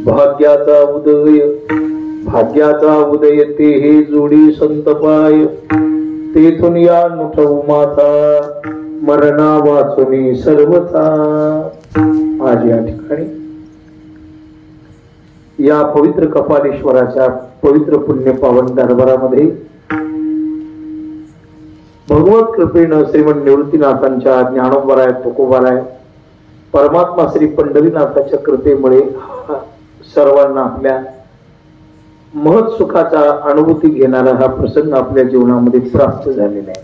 भाग्याचा उदय ते हे जोडी संतपाय तेथून या नुठवू माता मरणा वाचुनी सर्वथा। आज या ठिकाणी या पवित्र कपालेश्वराच्या पवित्र पुण्य पावन दरबारामध्ये भगवत कृपेनं श्रीमंत निवृत्तीनाथांच्या ज्ञानोबराय तुकोबाराय परमात्मा श्री पंढरीनाथाच्या कृपेमुळे सर्वांना आपल्या महत् सुखाचा अनुभूती घेणारा हा प्रसंग आपल्या जीवनामध्ये प्राप्त झालेला आहे।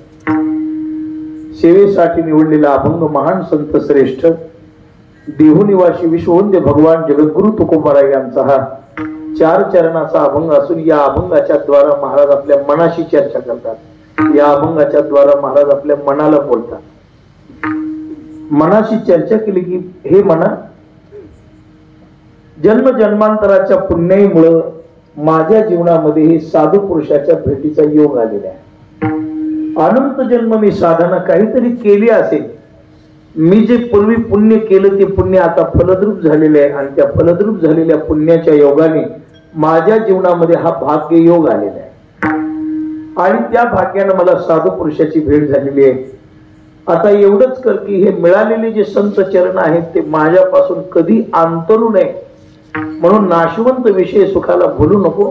सेवेसाठी निवडलेला अभंग महान संत श्रेष्ठ देहू निवासी विश्ववंद्य भगवान जगद्गुरु तुकोबाराय यांचा हा 4 चरणाचा अभंग असून या अभंगाच्या द्वारा महाराज आपल्या मनाशी चर्चा करतात। या अभंगाच्या द्वारा महाराज आपल्या मनाला बोलतात। मनाशी चर्चा केली की हे मना, जन्म जन्मांतराच्या पुण्याईमुळे माझ्या जीवनामध्ये हे साधू पुरुषाच्या भेटीचा योग आलेला आहे। अनंत जन्म मी साधना काहीतरी केली असेल, मी जे पूर्वी पुण्य केलं ते पुण्य आता फलद्रूप झालेले आहे आणि त्या फलद्रूप झालेल्या पुण्याच्या योगाने माझ्या जीवनामध्ये हा भाग्य योग आलेला आहे आणि त्या भाग्याने मला साधू पुरुषाची भेट झालेली आहे। आता एवढंच कर की हे मिळालेले जे संत चरण आहेत ते माझ्यापासून कधी अंतरू नये, म्हणून नाशवंत विषय सुखाला भूलू नको,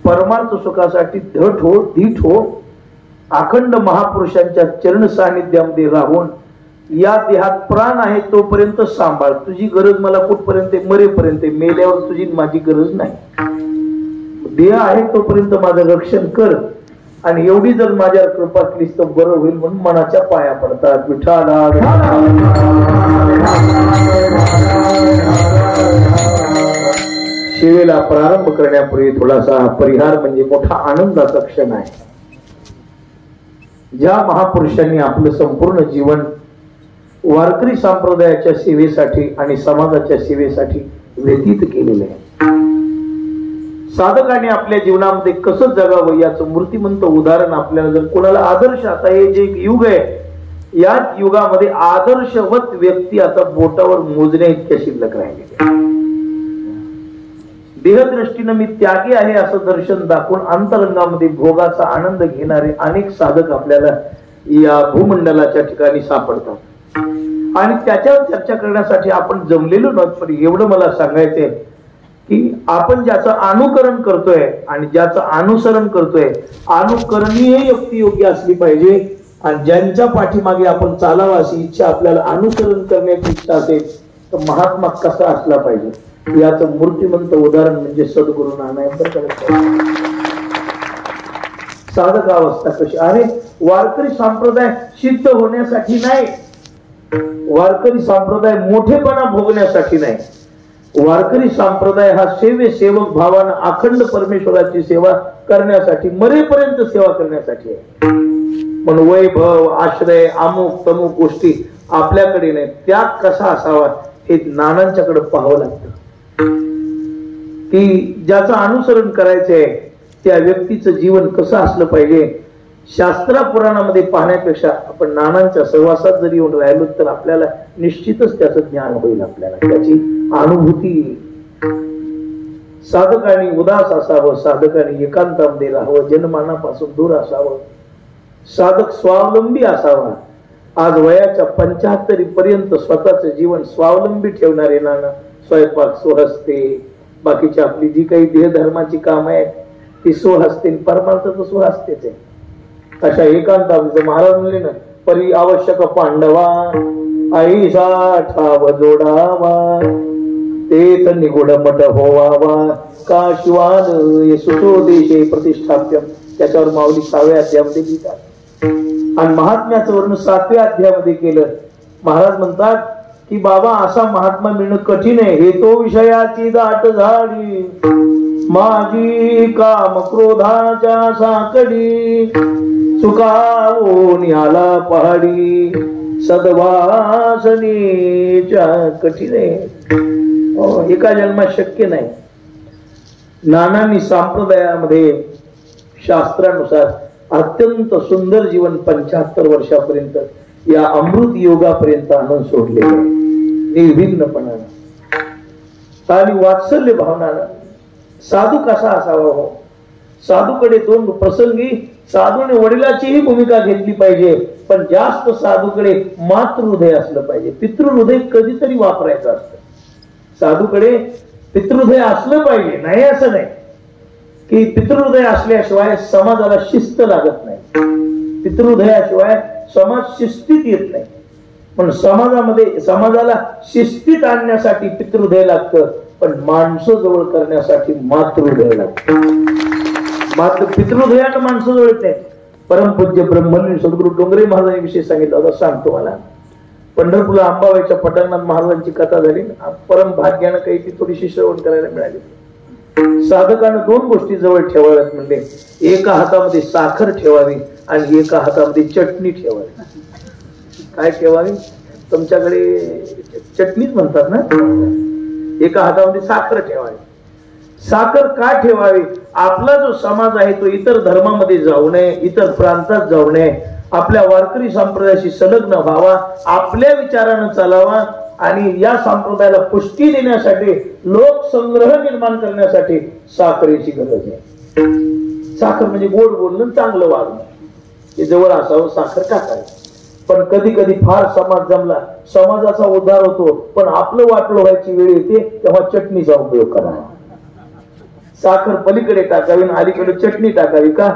परमार्थ सुखासाठी धट हो, धीट हो, अखंड महापुरुषांच्या चरण सानिध्यामध्ये राहून या देहात प्राण आहे तोपर्यंत सांभाळ। तुझी गरज मला कुठपर्यंत, मरेपर्यंत, मेल्यावर तुझी माझी गरज नाही। देह आहे तोपर्यंत माझं रक्षण कर आणि एवढी जर माझ्यावर कृपा केलीस तर बरं होईल म्हणून मनाच्या पाया पडतात। विठाला सेवेला प्रारंभ करण्यापूर्वी थोडासा परिहार म्हणजे मोठा आनंदाचा क्षण आहे। ज्या महापुरुषांनी आपलं संपूर्ण जीवन वारकरी संप्रदायाच्या सेवेसाठी आणि समाजाच्या सेवेसाठी व्यतीत केलेलं आहे, साधकांनी आपल्या जीवनामध्ये कसं जगावं याचं मूर्तिमंत उदाहरण आपल्याला जर कोणाला आदर्श, आता हे जे युग आहे या युगामध्ये आदर्शवत व्यक्ती आता बोटावर मोजण्या इतक्या शिल्लक राहिलेल्या। देहदृष्टीनं मी त्यागी आहे असं दर्शन दाखवून अंतरंगामध्ये भोगाचा आनंद घेणारे अनेक साधक आपल्याला या भूमंडलाच्या ठिकाणी सापडतात आणि त्याच्यावर चर्चा करण्यासाठी आपण जमलेलो नव्हतो। पण एवढं मला सांगायचंय की आपण ज्याचं अनुकरण करतोय आणि ज्याचं अनुसरण करतोय, अनुकरणीय व्यक्ती योग्य असली पाहिजे आणि ज्यांच्या पाठीमागे आपण चालावं अशी इच्छा आपल्याला अनुसरण करण्याची इच्छा असेल तर महात्मा कसा असला पाहिजे याचं मूर्तिमंत उदाहरण म्हणजे सद्गुरु नानायण। साधक अवस्था कशी आहे, वारकरी संप्रदाय सिद्ध होण्यासाठी नाही, वारकरी संप्रदाय मोठेपणा भोगण्यासाठी नाही, वारकरी संप्रदाय हा सेवक भावानं अखंड परमेश्वराची सेवा करण्यासाठी, मरेपर्यंत सेवा करण्यासाठी आहे। पण वैभव, आश्रय, अमुक तमुक गोष्टी आपल्याकडे नाही, त्याग कसा असावा हे नानांच्याकडे पाहावं लागतं की ज्याचं अनुसरण करायचंय त्या व्यक्तीचं जीवन कसं असलं पाहिजे। शास्त्रा पुराणामध्ये पाहण्यापेक्षा आपण नानांच्या सहवासात जरी येऊन राहिलो तर आपल्याला निश्चितच त्याचं ज्ञान होईल, आपल्याला त्याची अनुभूती। साधकांनी उदास असावं, साधकांनी एकांतामध्ये राहावं, जनमानापासून दूर असावं, साधक स्वावलंबी असावा। आज वयाच्या 75 पर्यंत स्वतःचं जीवन स्वावलंबी ठेवणारे नाना स्वयंपाक स्वहस्ते, बाकीची आपली जी काही देहधर्माची काम आहेत ती स्वहस्ते, परमार्थ तर स्वहस्तेच आहे। अशा एकांतामध्ये महाराज म्हणले ना, परी आवश्यक पांडवा ऐसा ठाव जोडावा, तेच निगुड मठ होवावा, का शिवान सुतो देशे प्रतिष्ठाप्यम। त्याच्यावर माऊली 6व्या अध्यायामध्ये लिहितात आणि महात्म्याचं वर्णन 7व्या अध्यायामध्ये केलं। महाराज म्हणतात की बाबा असा महात्मा मिळणं कठीण आहे, हे तो विषयाची दाट झाडी, माझी काम क्रोधाच्या साकडी, चुकावून आला पहाडी, सद्वासनेच्या कठीण आहे, एका जन्मात शक्य नाही। नानांनी संप्रदायामध्ये शास्त्रानुसार अत्यंत सुंदर जीवन 75 वर्षापर्यंत या अमृत योगापर्यंत आणून सोडले निर्भिन्नपणाने। आणि वात्सल्य भावना. साधू कसा असावा हो? साधूकडे दोन प्रसंगी साधूने वडिलाचीही भूमिका घेतली पाहिजे, पण जास्त साधूकडे मातृहृदय असलं पाहिजे. पितृहृदय कधीतरी वापरायचं असतं. साधूकडे पितृहृदय असलं पाहिजे, नाही असं नाही की पितृहृदय असल्याशिवाय समाजाला शिस्त लागत नाही. पितृहृदयाशिवाय समाज शिस्तीत येत नाही. पण समाजाला शिस्तीत आणण्यासाठी पितृहृदय लागतं, पण माणसं जवळ करण्यासाठी मातृहृदय लागतं. मात्र पितृहृदयानं माणसं जवळ येत नाही. परमपूज्य ब्रह्मलीन सद्गुरु डोंगरे महाराजांविषयी सांगितलं होतं, सांगतो मला. पंढरपूरला अंबाबाईच्या पटांगणात महाराजांची कथा झाली. परम भाग्यानं काही ती थोडीशी श्रवण करायला मिळाली. साधकानं दोन गोष्टी जवळ ठेवाव्यात म्हणले. एका हातामध्ये साखर ठेवावी आणि एका हातामध्ये चटणी ठेवावी. काय ठेवावी? तुमच्याकडे चटणीच म्हणतात ना. एका हातामध्ये साखर ठेवावी. साखर का ठेवावी? आपला जो समाज आहे तो इतर धर्मामध्ये जाऊ नये, इतर प्रांतात जाऊ नये, आपल्या वारकरी संप्रदायाशी संलग्न व्हावा, आपल्या विचारानं चालावा आणि या संप्रदायाला पुष्टी देण्यासाठी, लोकसंग्रह निर्माण करण्यासाठी साखरेची गरज आहे. साखर म्हणजे गोड बोलणं, चांगलं वागणं, हे जवळ असावं. साखर टाकावी. पण कधी कधी फार समाज जमला, समाजाचा उद्धार होतो, पण आपलं वाटलं व्हायची वेळ येते, तेव्हा चटणीचा उपयोग करावा. साखर पलीकडे टाकावी आणि अलीकडे चटणी टाकावी. का?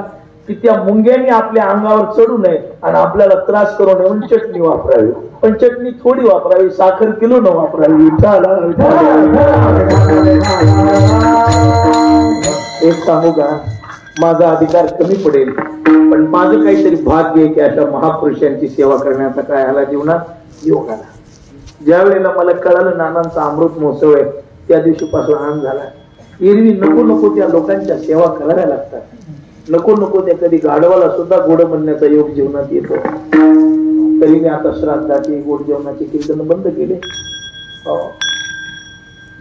की त्या मुंग्यांनी आपल्या अंगावर चढू नये आणि आपल्याला त्रास करू नये म्हणून चटणी वापरावी. पण चटणी थोडी वापरावी, साखर किलो न वापरावी. एक सांगू का, माझा अधिकार कमी पडेल, पण माझं काहीतरी भाग्य आहे की अशा महापुरुषांची सेवा करण्याचा काय आला जीवनात योग आला. ज्या वेळेला मला कळालं नानांचा अमृत महोत्सव आहे, त्या दिवशीपासून आनंद झाला. एरवी नको नको त्या लोकांच्या सेवा कराव्या लागतात. नको नको त्या कधी गाढवाला सुद्धा गोड म्हणण्याचा योग जीवनात येतो. तरी मी आता श्राद्धाची, गोड जेवणाची कीर्तन बंद केले.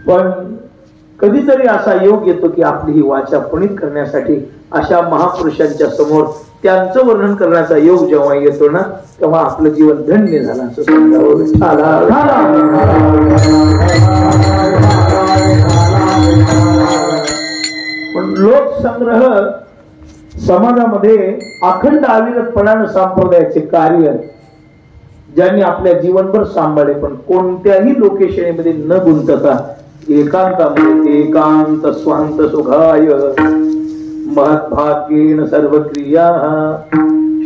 पण कधीतरी असा योग येतो की आपली ही वाचा पुनीत करण्यासाठी अशा महापुरुषांच्या समोर त्यांचं वर्णन करण्याचा योग जेव्हा येतो ना, तेव्हा आपलं जीवन धन्य झालं असं समजावं. पण लोकसंग्रह समाजामध्ये अखंड अविरतपणानं संप्रदायाचे कार्य ज्यांनी आपल्या जीवनभर सांभाळले, पण कोणत्याही लोकेशनीमध्ये न गुंतता एकांतामध्ये एकांत स्वांत सुखाय महद्भाग्येन सर्व क्रिया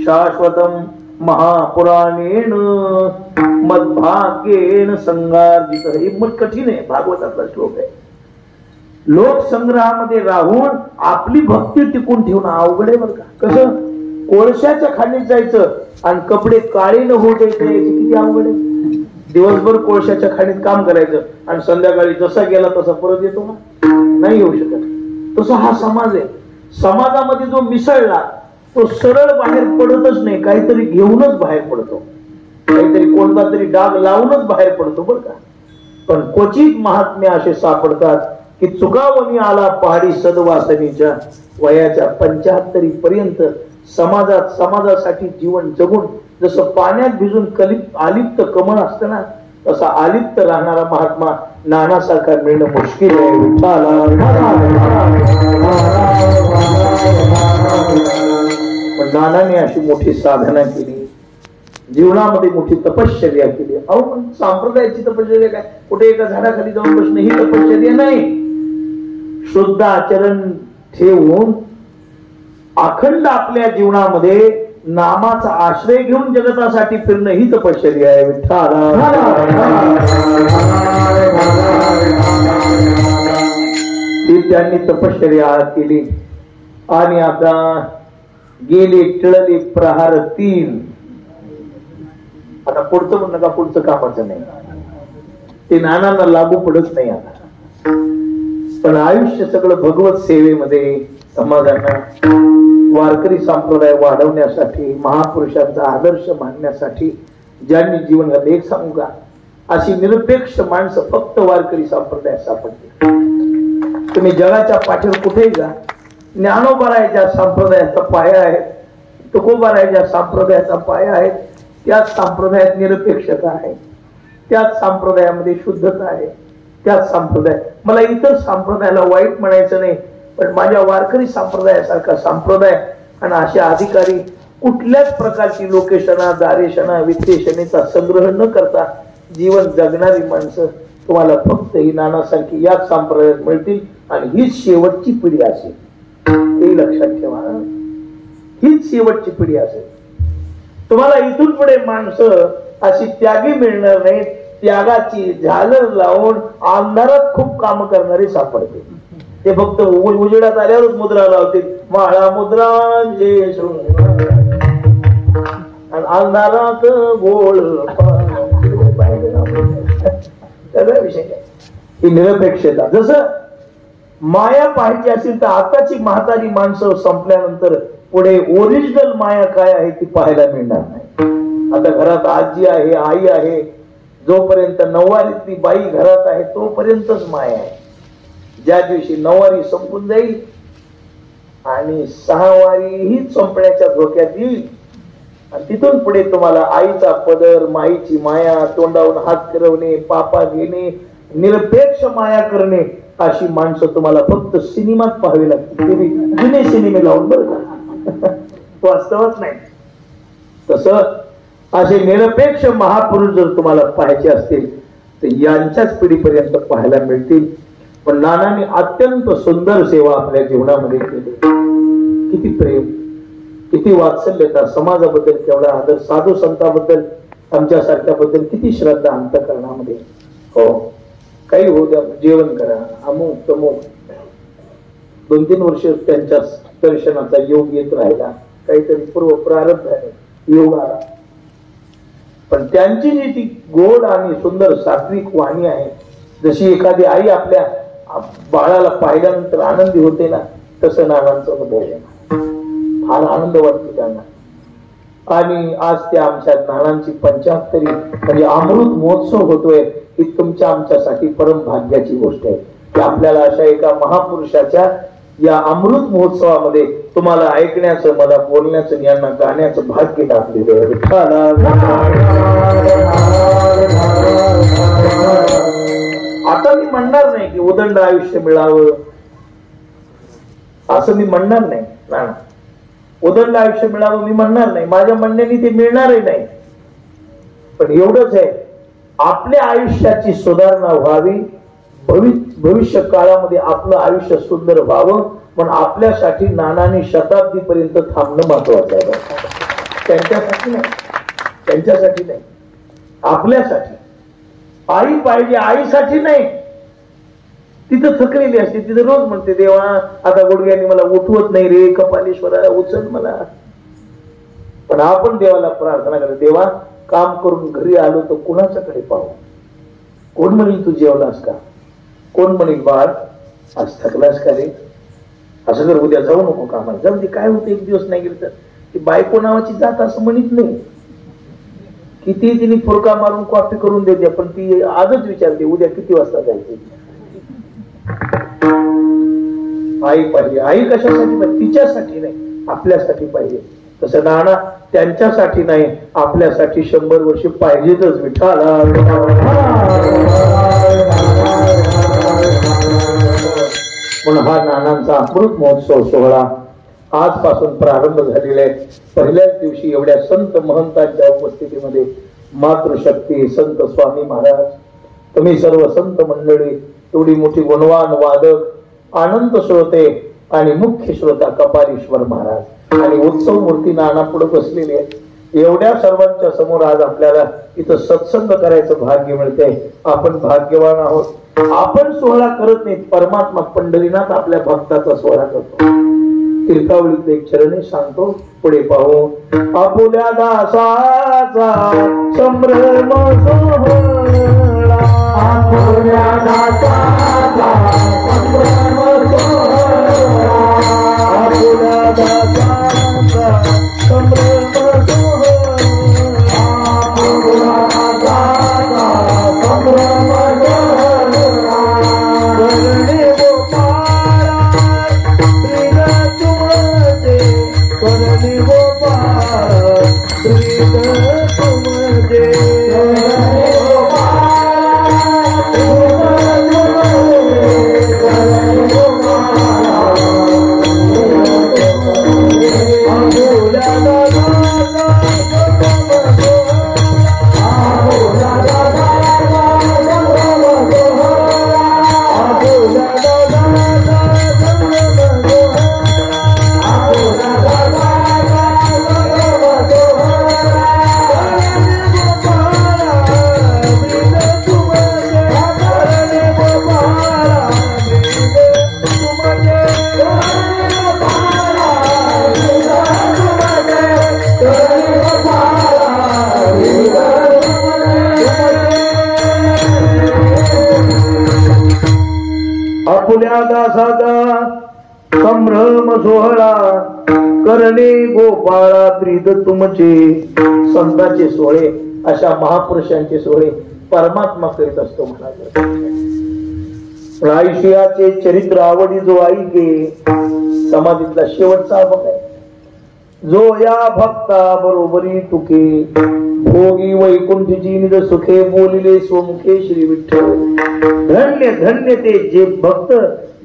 शाश्वतम महापुराणेन मद्भाग्येन संगार्जित. हे मग कठीण आहे, भागवतातला श्लोक आहे. लोकसंग्रहामध्ये राहून आपली भक्ती टिकून ठेवणं अवघड आहे बरं का. कसं? कोळशाच्या खाणीत जायचं आणि कपडे काळे न होऊ द्यायचे, किती अवघड आहे. दिवसभर कोळशाच्या खाणीत काम करायचं आणि संध्याकाळी जसा गेला तसा परत येतो ना, नाही येऊ शकत. तसा हा समाज आहे. समाजामध्ये जो मिसळला तो सरळ बाहेर पडतच नाही, काहीतरी घेऊनच बाहेर पडतो, काहीतरी कोणता तरी डाग लावूनच बाहेर पडतो बरं का. पण क्वचित महात्म्य असे सापडतात की चुकावणी आला पहाडी सदवासनीच्या वयाच्या 75 पर्यंत समाजासाठी जीवन जगून जसं पाण्यात भिजून आलिप्त कमळ असतं ना, तसा आलिप्त राहणारा महात्मा नानासारखा मिळणं मुश्किल आहे. पण नानाने अशी मोठी साधना केली, जीवनामध्ये मोठी तपश्चर्या केली. अहो पण संप्रदायाची तपश्चर्या काय? कुठे एका झाडाखाली जाऊन बसणं ही तपश्चर्या नाही. शुद्ध आचरण ठेवून अखंड आपल्या जीवनामध्ये नामाचा आश्रय घेऊन जगतासाठी फिरणं ही तपश्चर्या आहे. ती त्यांनी तपश्चर्या केली आणि आता गेले टळले प्रहार 3. आता पुढचं म्हणणं का पुढचं कामाचं नाही, ते नानांना लागू पडत नाही आता. पण आयुष्य सगळं भगवत सेवेमध्ये समाजांना वारकरी संप्रदाय वाढवण्यासाठी, महापुरुषांचा आदर्श मानण्यासाठी ज्यांनी जीवन घातलं. एक सांगू का, अशी निरपेक्ष माणसं फक्त वारकरी संप्रदायात सापडते. तुम्ही जगाच्या पाठीवर कुठेही जा, ज्ञानोबारायच्या संप्रदायाचा पाया आहे, तुकोबारायच्या संप्रदायाचा पाया आहे. त्याच संप्रदायात निरपेक्षता आहे, त्याच संप्रदायामध्ये शुद्धता आहे, त्याच संप्रदाय. मला इतर संप्रदायाला वाईट म्हणायचं नाही, पण माझ्या वारकरी संप्रदायासारखा संप्रदाय आणि असे अधिकारी कुठल्याच प्रकारची लोकेशना, दारेशना, वित्तेशनेचा संग्रह न करता जीवन जगणारी माणसं तुम्हाला फक्त ही नानासारखी याच संप्रदायात मिळतील. आणि हीच शेवटची पिढी असेल, हे लक्षात ठेवा. हीच शेवटची पिढी असेल. तुम्हाला इथून पुढे माणसं अशी त्यागी मिळणार नाहीत. त्यागाची झालर लावून अंधारात खूप काम करणारे सापडते. ते फक्त उजेडात आल्यावरच मुद्रा लावतील, माळा मुद्रांचे अंधारात गोळ सगळा विषय ही निरपेक्षता. जसं माया पाहायची असेल तर आताची म्हातारी माणसं संपल्यानंतर पुढे ओरिजिनल माया काय आहे ती पाहायला मिळणार नाही. आता घरात आजी आहे, आई आहे, जोपर्यंत नऊवारीतली बाई घरात आहे तोपर्यंतच माया आहे. ज्या दिवशी नऊवारी संपून जाईल आणि सहावारीही संपण्याच्या धोक्यात येईल आणि तिथून पुढे तुम्हाला आईचा पदर, माईची माया, तोंडावून हात फिरवणे, पापा घेणे, निरपेक्ष माया करणे अशी माणसं तुम्हाला फक्त सिनेमात पाहावी लागतील. जुने सिनेमे लावून बरं का, वास्तवात नाही. तसं असे निरपेक्ष महापुरुष जर तुम्हाला पाहायचे असतील तर यांच्याच पिढीपर्यंत पाहायला मिळतील. पण नानांनी अत्यंत सुंदर सेवा आपल्या जीवनामध्ये केली. किती प्रेम, किती वात्सल्यता, समाजाबद्दल केवढा आदर, साधू संतांबद्दल, आमच्यासारख्याबद्दल किती श्रद्धा अंतःकरणामध्ये. हो, काही होऊ द्या, जेवण करा, अमुक तमुक. 2-3 वर्ष त्यांच्या दर्शनाचा योग येत राहिला, काहीतरी पूर्व प्रारंभ झाले, योग आला. पण त्यांची जी ती गोड आणि सुंदर सात्विक वाणी आहे, जशी एखादी आई आपल्या बाळाला पाहिल्यानंतर आनंदी होते ना, तसं नानांचा अनुभव आहे. फार आनंद वाटतो त्यांना. आणि आज त्या आमच्या नानांची 75वी म्हणजे अमृत महोत्सव होतोय. ही तुमच्या आमच्यासाठी परम भाग्याची गोष्ट आहे की आपल्याला अशा एका महापुरुषाच्या या अमृत महोत्सवामध्ये तुम्हाला ऐकण्याचं, मला बोलण्याचं, यांना गाण्याचं भाग्य लाभलेलं आहे. आता मी म्हणणार नाही की उदंड आयुष्य मिळावं, असं मी म्हणणार नाही. ना, उदंड आयुष्य मिळावं मी म्हणणार नाही, माझ्या म्हणण्याने ते मिळणारही नाही. पण एवढंच आहे, आपल्या आयुष्याची सुधारणा व्हावी, भविष्य काळामध्ये आपलं आयुष्य सुंदर व्हावं. पण आपल्यासाठी नानांनी शताब्दीपर्यंत थांबणं महत्वाचं आहे. त्यांच्यासाठी नाही, त्यांच्यासाठी नाही, आपल्यासाठी. आई पाहिजे, आईसाठी नाही. तिथं थकलेली असते, तिथं रोज म्हणते, देवा आता गुडघ्याने मला उठवत नाही रे, कपालेश्वरा उचल मला. पण आपण देवाला प्रार्थना करतो, देवा काम करून घरी आलो तर कुणाच्याकडे पाहू? कोण म्हणेल तू जेवलास का? कोण म्हणेल बाळ आज थकलास का रे? असं जर उद्या जाऊ नको कामाला, जाऊ दे, काय होतं एक दिवस नाही गेलं तर. ती बायको नावाची जात असं म्हणत नाही. किती तिने फुरका मारून कॉफी करून देते, पण ती आजच विचारते उद्या किती वाजता जायचे. आई पाहिजे. आई कशासाठी पाहिजे? तिच्यासाठी नाही, आपल्यासाठी पाहिजे. तसं नाना त्यांच्यासाठी नाही, आपल्यासाठी 100 वर्ष पाहिजेतच. विठाला म्हणून हा नानांचा अमृत महोत्सव सोहळा आजपासून प्रारंभ झालेला आहे. पहिल्याच दिवशी एवढ्या संत महंतांच्या उपस्थितीमध्ये मातृशक्ती संत स्वामी महाराज, तुम्ही सर्व संत मंडळी, एवढी मोठी गुणवान वादक, आनंद श्रोते आणि मुख्य श्रोता कपालीश्वर महाराज आणि उत्सव मूर्ती नाना पुढे बसलेले आहेत. एवढ्या सर्वांच्या समोर आज आपल्याला इथं सत्संग करायचं भाग्य मिळते. आपण भाग्यवान आहोत. आपण सोहळा करत नाही, परमात्मा पंढरीनाथ आपल्या भक्ताचा सोहळा करतो. तीर्थावळीत एक चरणी सांगतो, पुढे पाहू. आपुल्या दासाचा संभ्रम सोहळा, आपुल्या दासाचा संभ्रम सोहळा, आपुल्या दासाचा संभ्रम सोहळा, आपुल्या दासाचा संभ्रम सोहळा. करणे गोपाळा श्रीग तुमचे, करणे गोपाळा श्रीग तुमचे, करणे गोपाळा आपुल्या दासाचा संभ्रम सोहळा करणे गोपाळा प्रीत तुमचे. संतांचे सोहळे, अशा महापुरुषांचे सोहळे परमात्मा करीत असतो म्हणाले. आयुष्याचे चरित्र आवडी जो ऐके, समाधीतला शेवटचा अभंग आहे. जो या भक्ता बरोबरी तुके भोगी वैकुंठची निज सुखे बोलिले स्वमुखे श्री विठ्ठल. धन्य धन्य ते जे भक्त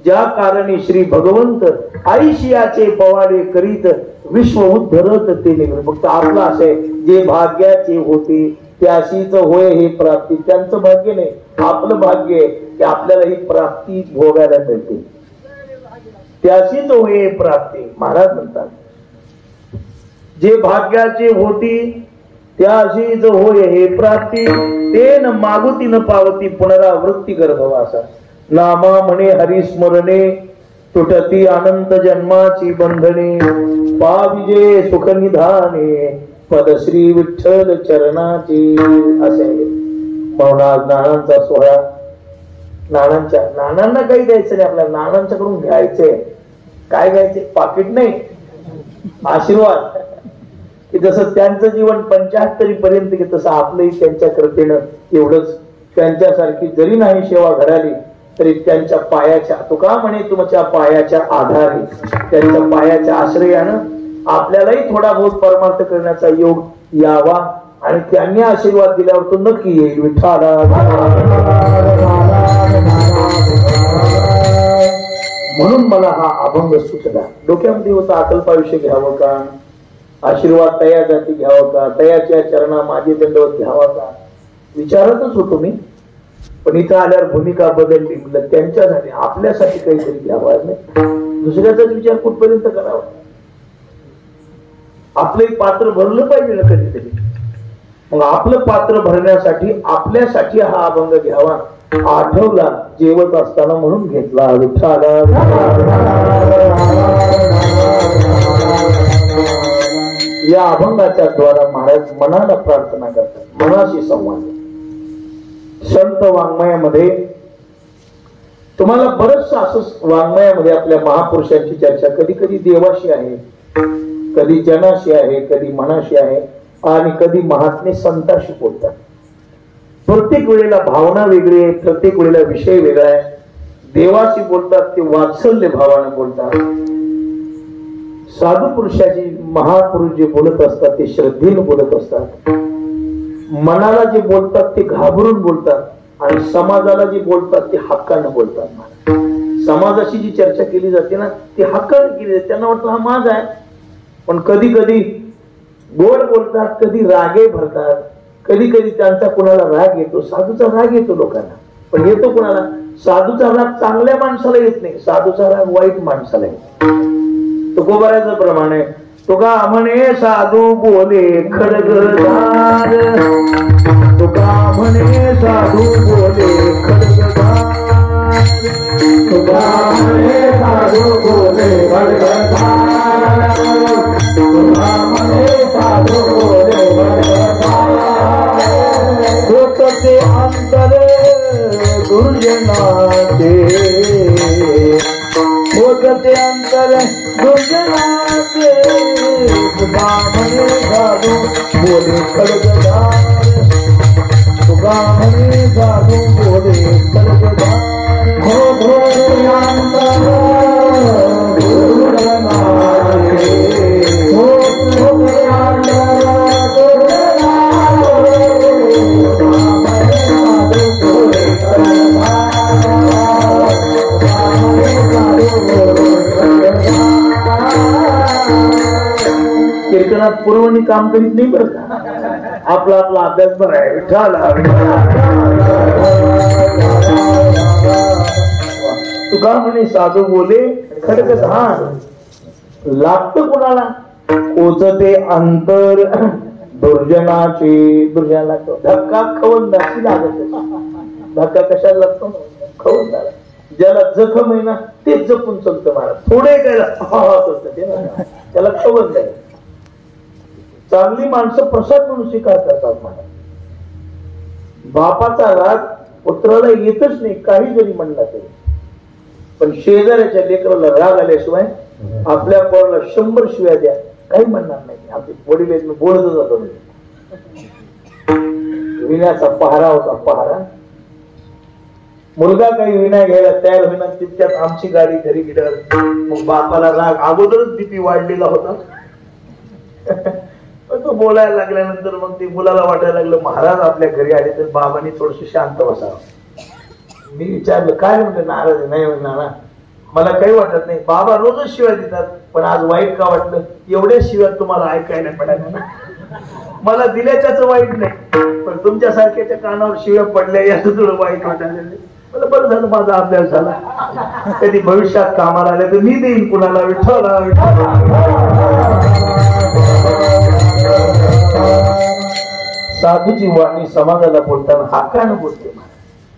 ज्या कारणे श्री भगवंत आयुष्याचे पवाडे करीत विश्व उद्धरत ते निघले. फक्त आपलं असे जे भाग्याचे होते त्याशीच होय हे प्राप्ती. त्यांचं भाग्य नाही, आपलं भाग्य आहे की आपल्याला ही प्राप्ती भोगायला मिळते. त्याशीच होय हे प्राप्ती. महाराज म्हणतात जे भाग्याचे होती त्याशीच होय हे प्राप्ती. ते न मागुती न पावती पुनरावृत्ती गर्भवासा. नामा म्हणे हरिस्मरणे तुटती अनंत जन्माची बंधने. पाविजे सुख निधाने पद श्री विठ्ठल चरणाची. असे म्हणून आज नानांचा सोहळा. नानांना काही द्यायचं नाही, आपल्याला नानांच्याकडून घ्यायचंय. काय घ्यायचे? पाकिट नाही, आशीर्वाद. की जसं त्यांचं जीवन 75 पर्यंत की तसं आपलंही त्यांच्या कृपेनं एवढंच. त्यांच्यासारखी जरी नाही सेवा घडाली तरी त्यांच्या पायाच्या, तुका म्हणे तुमच्या पायाच्या आधारे, त्यांच्या पायाच्या आश्रयानं आपल्यालाही थोडा बहुत परमार्थ करण्याचा योग यावा. आणि त्यांनी आशीर्वाद दिल्यावर तो नक्की येईल. विठ्ठला म्हणून मला हा अभंग सुचला. डोक्यामध्ये होता अकल्पायुष्य घ्यावं का, आशीर्वाद तया जाती घ्यावं का, तयाच्या चरणा माझे दंडवत घ्यावा का, विचारतच होतो मी. पण इथं आल्यावर भूमिका बदलली. त्यांच्यासाठी आपल्यासाठी काहीतरी घ्यावं नाही, दुसऱ्याचाच विचार कुठपर्यंत करावा. आपलं पात्र भरलं पाहिजे ना कधीतरी. मग आपलं पात्र भरण्यासाठी आपल्यासाठी हा अभंग घ्यावा. आठवला जेवत असताना म्हणून घेतला. विठ्ठला या अभंगाच्या द्वारा महाराज मनाला प्रार्थना करतात, मनाशी संवाद. संत वाङ्मयामध्ये तुम्हाला बरंच असं वाङ्मयामध्ये आपल्या महापुरुषांची चर्चा कधी कधी देवाशी आहे, कधी जनाशी आहे, कधी मनाशी आहे आणि कधी महात्मे संताशी बोलतात. प्रत्येक वेळेला भावना वेगळी आहे, प्रत्येक वेळेला विषय वेगळा आहे. देवाशी बोलतात ते वात्सल्य भावाने बोलतात. साधू पुरुषाची महापुरुष जे बोलत असतात ते श्रद्धेने बोलत असतात. मनाला जे बोलतात ते घाबरून बोलतात आणि समाजाला जे बोलतात ते हक्काने बोलतात. समाजाशी जी चर्चा केली जाते ना ती हक्काने केली जाते. त्यांना वाटतं हा माझा आहे. पण कधी कधी गोड बोलतात, कधी रागे भरतात, कधी कधी त्यांचा कुणाला राग येतो. साधूचा राग येतो लोकांना, पण येतो कुणाला? साधूचा राग चांगल्या माणसाला येत नाही, साधूचा राग वाईट माणसाला येतो. तुकोबाराचं प्रमाण आहे. तुका म्हणे साधू बोले खडगदार, तुका म्हणे साधू बोले खडगदार, तुका म्हणे साधू बोले खडगदार, तुका म्हणे साधू बोले खडगदार. होते अंतरे दुर्जनाचे, होते अंतर दुर्जनाचे. तुका म्हणे साधू बोले खडगदार, तुका म्हणे साधू बोले खडगदार. हो अंतर दुर्जनाचे, हो अंतर कीर्तनात पुरवणी काम करीत नाही बरं का. आपला आपला अभ्यास बरा आहे. विठ्ठला तुका म्हणे साधू बोले खडगदार. लागतं कुणाला? पोचते अंतर दुर्जनाचे. दुर्जन लागतो धक्का खवंदाची लागत. धक्का कशाला लागतो? खवंदाला. ज्याला जखम आहे ना तेच जपून चलतं महाराज. थोडे त्याला त्याला खवंद आहे. चांगली माणसं प्रसाद म्हणून स्वीकार करतात महाराज. बापाचा राग पुत्राला येतच नाही काही जरी म्हणला तरी. पण शेजाऱ्याच्या लेकराला राग आल्याशिवाय आपल्या पोराला 100 शिव्या द्या काही म्हणणार नाही. आपले वडील बोलतच जातो. विण्याचा पहारा होता, पहारा. मुलगा काही विना घ्यायला तयार होईना, तितक्यात आमची गाडी घरी गेल्यावर मग बापाला राग, अगोदरच बीपी वाढलेला होता. तो बोलायला लागल्यानंतर मग ते मुलाला वाटायला लागलं महाराज आपल्या घरी आले तर बाबांनी थोडस शांत बसावं. मी विचारलं काय म्हणतो, नाराज नाही नाना मला काही वाटत नाही, बाबा रोजच शिवाय देतात पण आज वाईट का वाटलं, एवढ्या शिवाय तुम्हाला ऐकायला पडायला ना. मला दिल्याच्याच वाईट नाही पण तुमच्या सारख्याच्या कानावर शिव्या पडल्या याचं थोडं वाईट वाटायला. मला बरं झालं माझा अभ्यास झाला, कधी भविष्यात कामाला आले तर मी देईन कुणाला. विठ्ठला साधूची वाणी समाजाला बोलताना हक्कानं बोलते.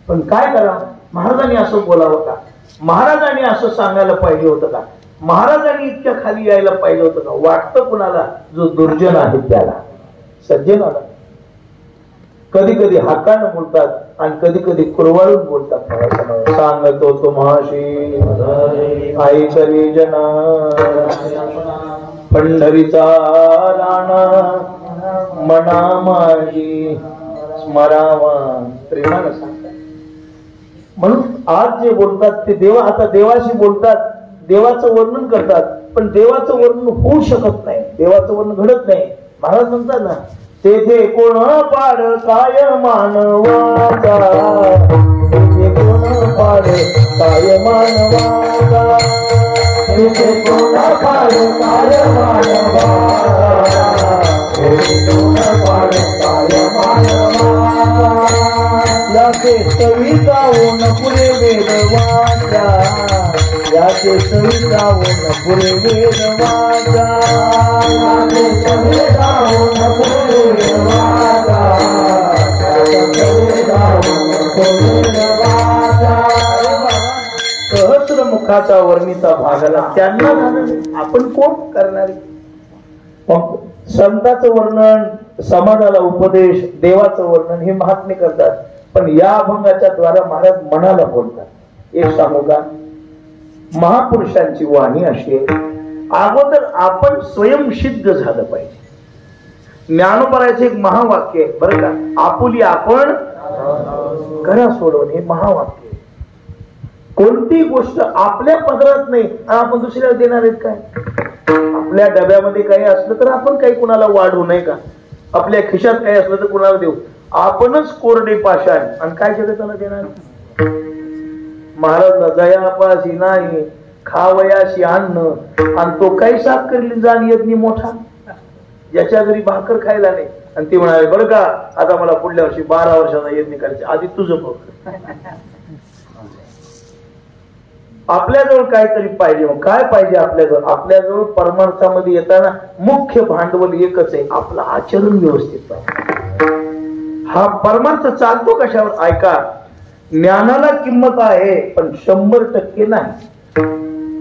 पण काय करा, महाराजांनी असं बोलावं का, महाराजांनी असं सांगायला पाहिजे होतं का, महाराजांनी इतक्या खाली यायला पाहिजे होतं का. वाटतं कुणाला जो दुर्जन आहे त्याला, सज्जनाला कधी कधी हक्कानं बोलतात आणि कधी कधी कुरवाळून बोलतात. सांगतो तुम्हाशी ऐकली जना पंढरीचा राणा मना माझी स्मरावा प्रेमानं सांगतात. म्हणून आज जे बोलतात ते देवा, आता देवाशी बोलतात, देवाचं वर्णन करतात पण देवाचं वर्णन होऊ शकत नाही, देवाचं वर्णन घडत नाही. महाराज म्हणतात ना, तेथे कोण पाड काय मानवाचा, तेथे कोण पाड काय मानवाचा, तेथे कोण पाड काय मानवाचा, तेथे कोण पाड काय मानवाचा. याचे सवी जाऊन पुढे वेद वाचा, याचे सवी जाऊन पुढे वेद वाचा, याचे सवी जाऊन पुढे वेद वाचा, याचे सवी जाऊन पुढे वेद वाचा. सहस्र मुखाचा वर्णिता भागाला त्यांना झालं, आपण कोण करणारे. संतांचं वर्णन, समाजाला उपदेश, देवाचं वर्णन हे महात्मे करतात पण या अभंगाच्या द्वारा महाराज मनाला बोलतात. एक सांगू का, महापुरुषांची वाणी अशी आहे, अगोदर आपण स्वयंसिद्ध झालं पाहिजे. ज्ञानोबरायचं एक महावाक्य आहे बरं का, आपुली आपण घरा सोडवून, हे महावाक्य आहे. कोणती गोष्ट आपल्या पदरात नाही आपण दुसऱ्याला देणार आहेत काय. आपल्या डब्यामध्ये काही असलं तर आपण काही कुणाला वाढवू नये का, आपल्या खिशात काही असलं तर कुणाला देऊ. आपणच कोरडे पाषाण आणि काय जगताला देणार. महाराजला जयापाशी नाही खावयाशी अन्न आणि तो काही साफ करील जाण येत नाही मोठा, ज्याच्या घरी भाकर खायला नाही आणि ती म्हणाले बरं का आता मला पुढल्या वर्षी 12 वर्षांना येत नाही करायचे, आधी तुझं बघ. आपल्याजवळ काहीतरी पाहिजे. मग काय पाहिजे आपल्याजवळ, आपल्याजवळ परमार्थामध्ये येताना मुख्य भांडवल एकच आहे, आपलं आचरण व्यवस्थित पाहिजे. हा परमार्थ चालतो कशावर, ऐका, ज्ञानाला किंमत आहे पण 100% नाही,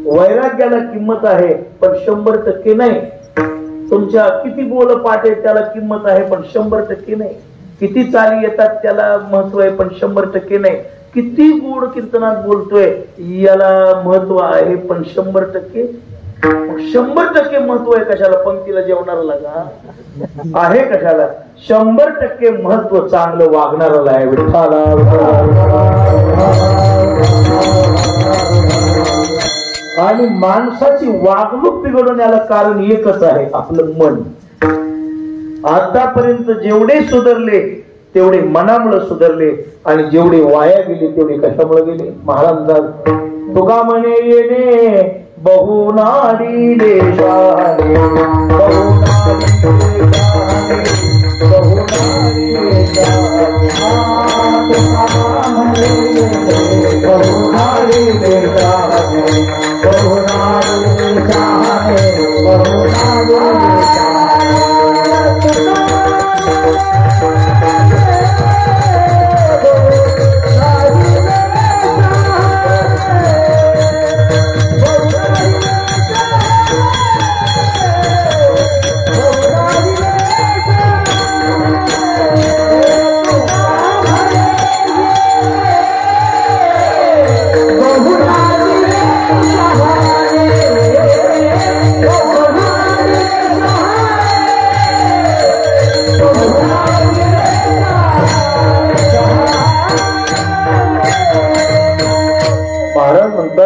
वैराग्याला किंमत आहे पण 100% नाही, तुमच्या किती बोल पाठ आहे त्याला किंमत आहे पण 100% नाही, किती चाली येतात त्याला महत्व आहे पण 100% नाही, किती गोड कीर्तनात बोलतोय याला महत्व आहे पण 100%. 100% महत्व आहे कशाला, पंक्तीला जेवणारा का आहे कशाला. 100% महत्व चांगलं वागणाराला आहे. विठ्ठला आणि माणसाची वागणूक बिघडवण्याला कारण एकच आहे, आपलं मन. आतापर्यंत जेवढे सुधारले तेवढे मनामुळे सुधारले आणि जेवढे वाया गेले तेवढे कशामुळे गेले. महाराज तुका म्हणे येणे बहुनाडी देशाने,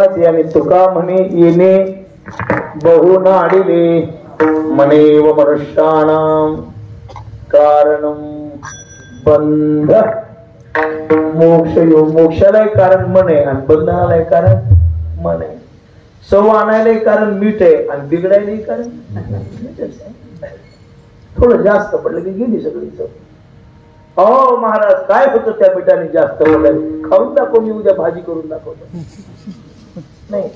तुकाराम आणि तुका म्हणे येणे बहु नाडिले मनेव मनुष्याणाम कारणम बंध. मोक्ष मोक्षाला कारण मन आहे आणि बंधनाला कारण मन आहे. सव आणायला कारण मीठ आहे आणि बिघडायला कारण मीठच आहे. थोडं जास्त पडलं की गेली सगळी चव. हो महाराज काय होतं त्या मिठाने जास्त बोलायला. खाऊन दाखव, मी उद्या भाजी करून दाखवतो. नाही,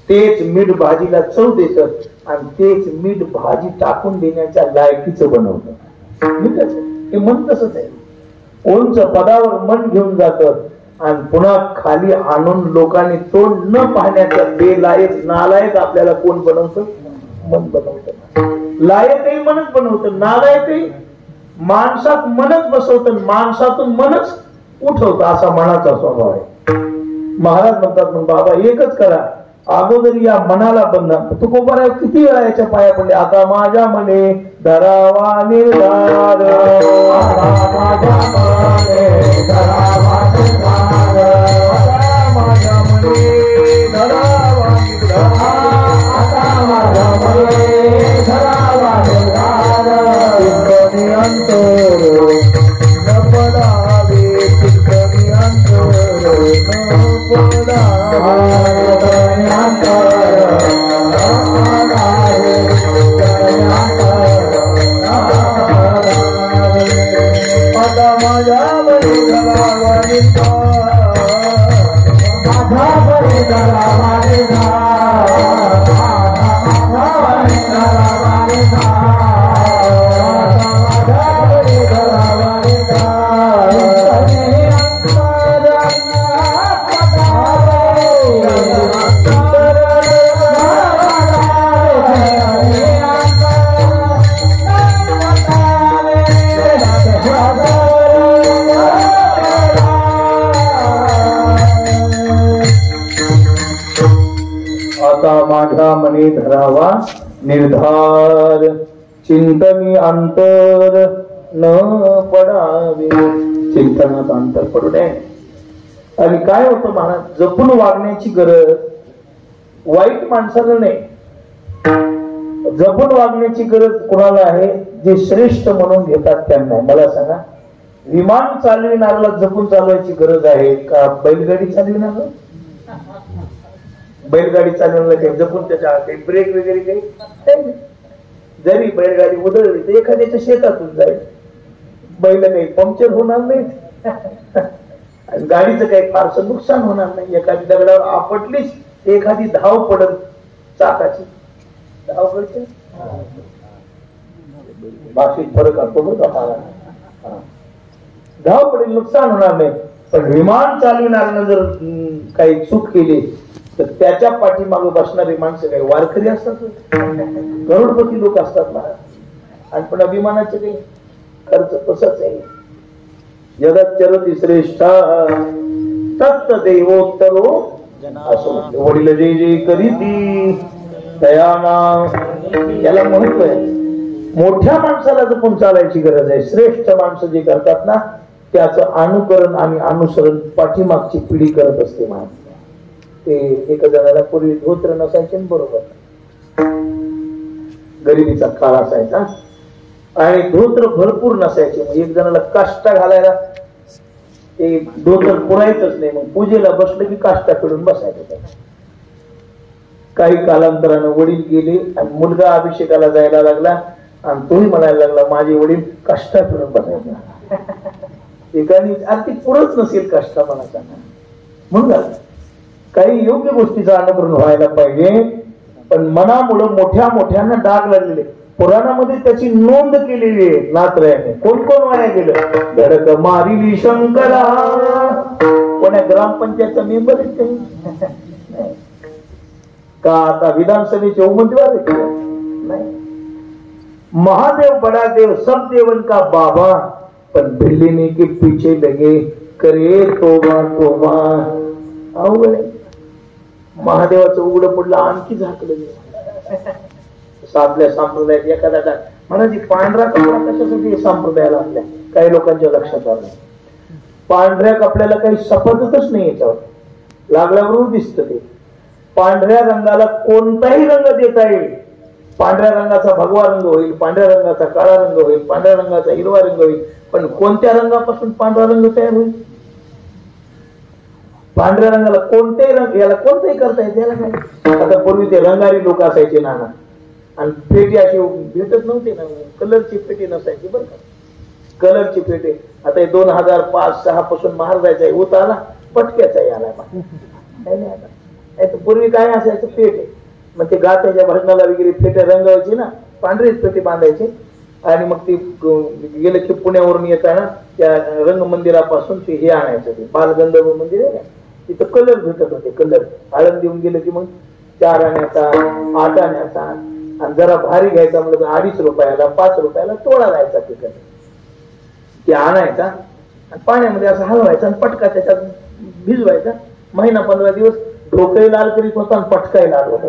तेच मीठ भाजीला चव देत आणि तेच मीठ भाजी टाकून देण्याच्या लायकीचं बनवतं. मीठच हे मन तसंच आहे. उंच पदावर मन घेऊन जात आणि पुन्हा खाली आणून लोकांनी तोंड न पाहण्याचा बेलायक नालायक आपल्याला कोण बनवतं? मन बनवतं. लायकही मनच बनवतं, नालायकही माणसात मनच बसवतं, माणसातून मनच उठवतं. असा मनाचा स्वभाव आहे. महाराज म्हणतात मग बाबा एकच करा, अगोदर या मनाला बंद. तुकोबा किती वेळा याच्या पाया पडले. आता माझ्या मने धरावा निर्धार, माझ्या मने धरावा निर्धार, माझ्या मने धरावा निर्धार, आता माझ्या मने धरावा निर्धार. चिंतनी अंतर न पडावे, चिंतनी अंतर न पडावे, माझ्या मने धरावा निर्धार, चिंतनी अंतर न पडावे. चिंतनात अंतर पडू नये. आणि काय होतं महाराज, जपून वागण्याची गरज वाईट माणसाला नाही, जपून वागण्याची गरज कुणाला आहे? जे श्रेष्ठ म्हणून घेतात त्यांना. मला सांगा, विमान चालविणाऱ्याला जपून चालवायची गरज आहे का बैलगाडी चालविणारा? बैलगाडी चालवण्याला काही जपून त्याच्या काही ब्रेक वगैरे काही. जरी बैलगाडी उधळली तर एखाद्याच्या शेतातून जाईल, बैल काही पंक्चर होणार नाही आणि गाडीचं काही फारसं नुकसान होणार नाही. एखादी दगडावर आपटलीच एखादी धाव पडत, चाकाची धाव पडते. भाषेत फरक असतो बरं का. धाव पडेल, नुकसान होणार नाही. पण विमान चालविणाऱ्यानं जर काही चूक केली तर त्याच्या पाठीमागे बसणारी माणसं काही वारकरी असतात, करोडपती लोक असतात ना. आणि पण अभिमानाचे काही खर्च तसंच आहे. जगच्चरती श्रेष्ठ तत्त देवोत्तरो असो. वडील जे जे करीती दयाना, याला महत्व आहे. मोठ्या माणसाला जपून चालायची गरज आहे. श्रेष्ठ माणसं जे करतात ना त्याचं अनुकरण आणि अनुसरण पाठीमागची पिढी करत असते. माणसं ते एका जणाला पूर्वी धोत्र नसायचे, बरोबर गरिबीचा काळ असायचा आणि धोत्र भरपूर नसायचे. मग एक जणाला काष्टा घालायला ते धोत्र पुरायचंच नाही. मग पूजेला बसलं की काष्टा फिरून बसायचं. काही कालांतरानं वडील गेले आणि मुलगा अभिषेकाला जायला लागला आणि तोही म्हणायला लागला माझे वडील काष्टा फिरून बसायचे. एकाने आर्थिक पुरच नसेल काष्टा मनाचा म्हणून काही योग्य गोष्टीचं अनुकरण व्हायला पाहिजे. पण मनामुळं मोठ्या मोठ्यांना डाग लागलेले. पुराणामध्ये त्याची नोंद केलेली आहे नाथरायाने. कोण कोण वाया गेलं? धडक मारिली शंकरा. कोण्या ग्रामपंचायतचा मेंबर आहे का आता विधानसभेचे उमेदवार नाही. महादेव बड़ा देव सब देवन का बाबा, पण भिल्लीने के पीछे लगे करे तोबा तोबा. अवघड आहे. महादेवाचं उघडं पडलं आणखी झाकलं. आपल्या संप्रदायात एखादा म्हणायची पांढरा कपडा कशासाठी संप्रदायाला आपल्या काही लोकांच्या लक्षात आलं. पांढऱ्या कपड्याला काही सफातच नाही, याच्यावर लागल्याबरोबर दिसत ते. पांढऱ्या रंगाला कोणताही रंग देता येईल. पांढऱ्या रंगाचा भगवा रंग होईल, पांढऱ्या रंगाचा काळा रंग होईल, पांढऱ्या रंगाचा हिरवा रंग होईल, पण कोणत्या रंगापासून पांढरा रंग तयार होईल? पांढऱ्या रंगाला कोणतेही रंग, याला कोणतेही करता येते, याला काय. आता पूर्वी ते रंगारी लोक असायचे नाना, आणि पेटी अशी भेटत नव्हती ना, कलरची पेटी नसायची बरं का, कलरची पेटी. आता 2005-06 पासून महाराजायचा होत आला, पटक्याचा आला. पूर्वी काय असायचं, पेटे. मग ते गात्याच्या भजनाला वगैरे फेटे रंगवायची ना, पांढरीच पेटी बांधायची, आणि मग ती गेलं की पुण्यावरून येताना त्या रंग मंदिरापासून ते हे आणायचं, ते बालगंधर्व मंदिर आहे ना, तिथं कलर भेटत होते. कलर आळंद देऊन गेलं की मग 4 आण्याचा, 8 आण्याचा, आणि जरा भारी घ्यायचा म्हणजे 2.5 रुपयाला, 5 रुपयाला तोडा जायचा तिकडे. ते आणायचा आणि पाण्यामध्ये असं हलवायचा आणि पटका त्याच्यात भिजवायचा. महिना 15 दिवस डोकंही लाल करीत होता आणि पटकाही लाल होता.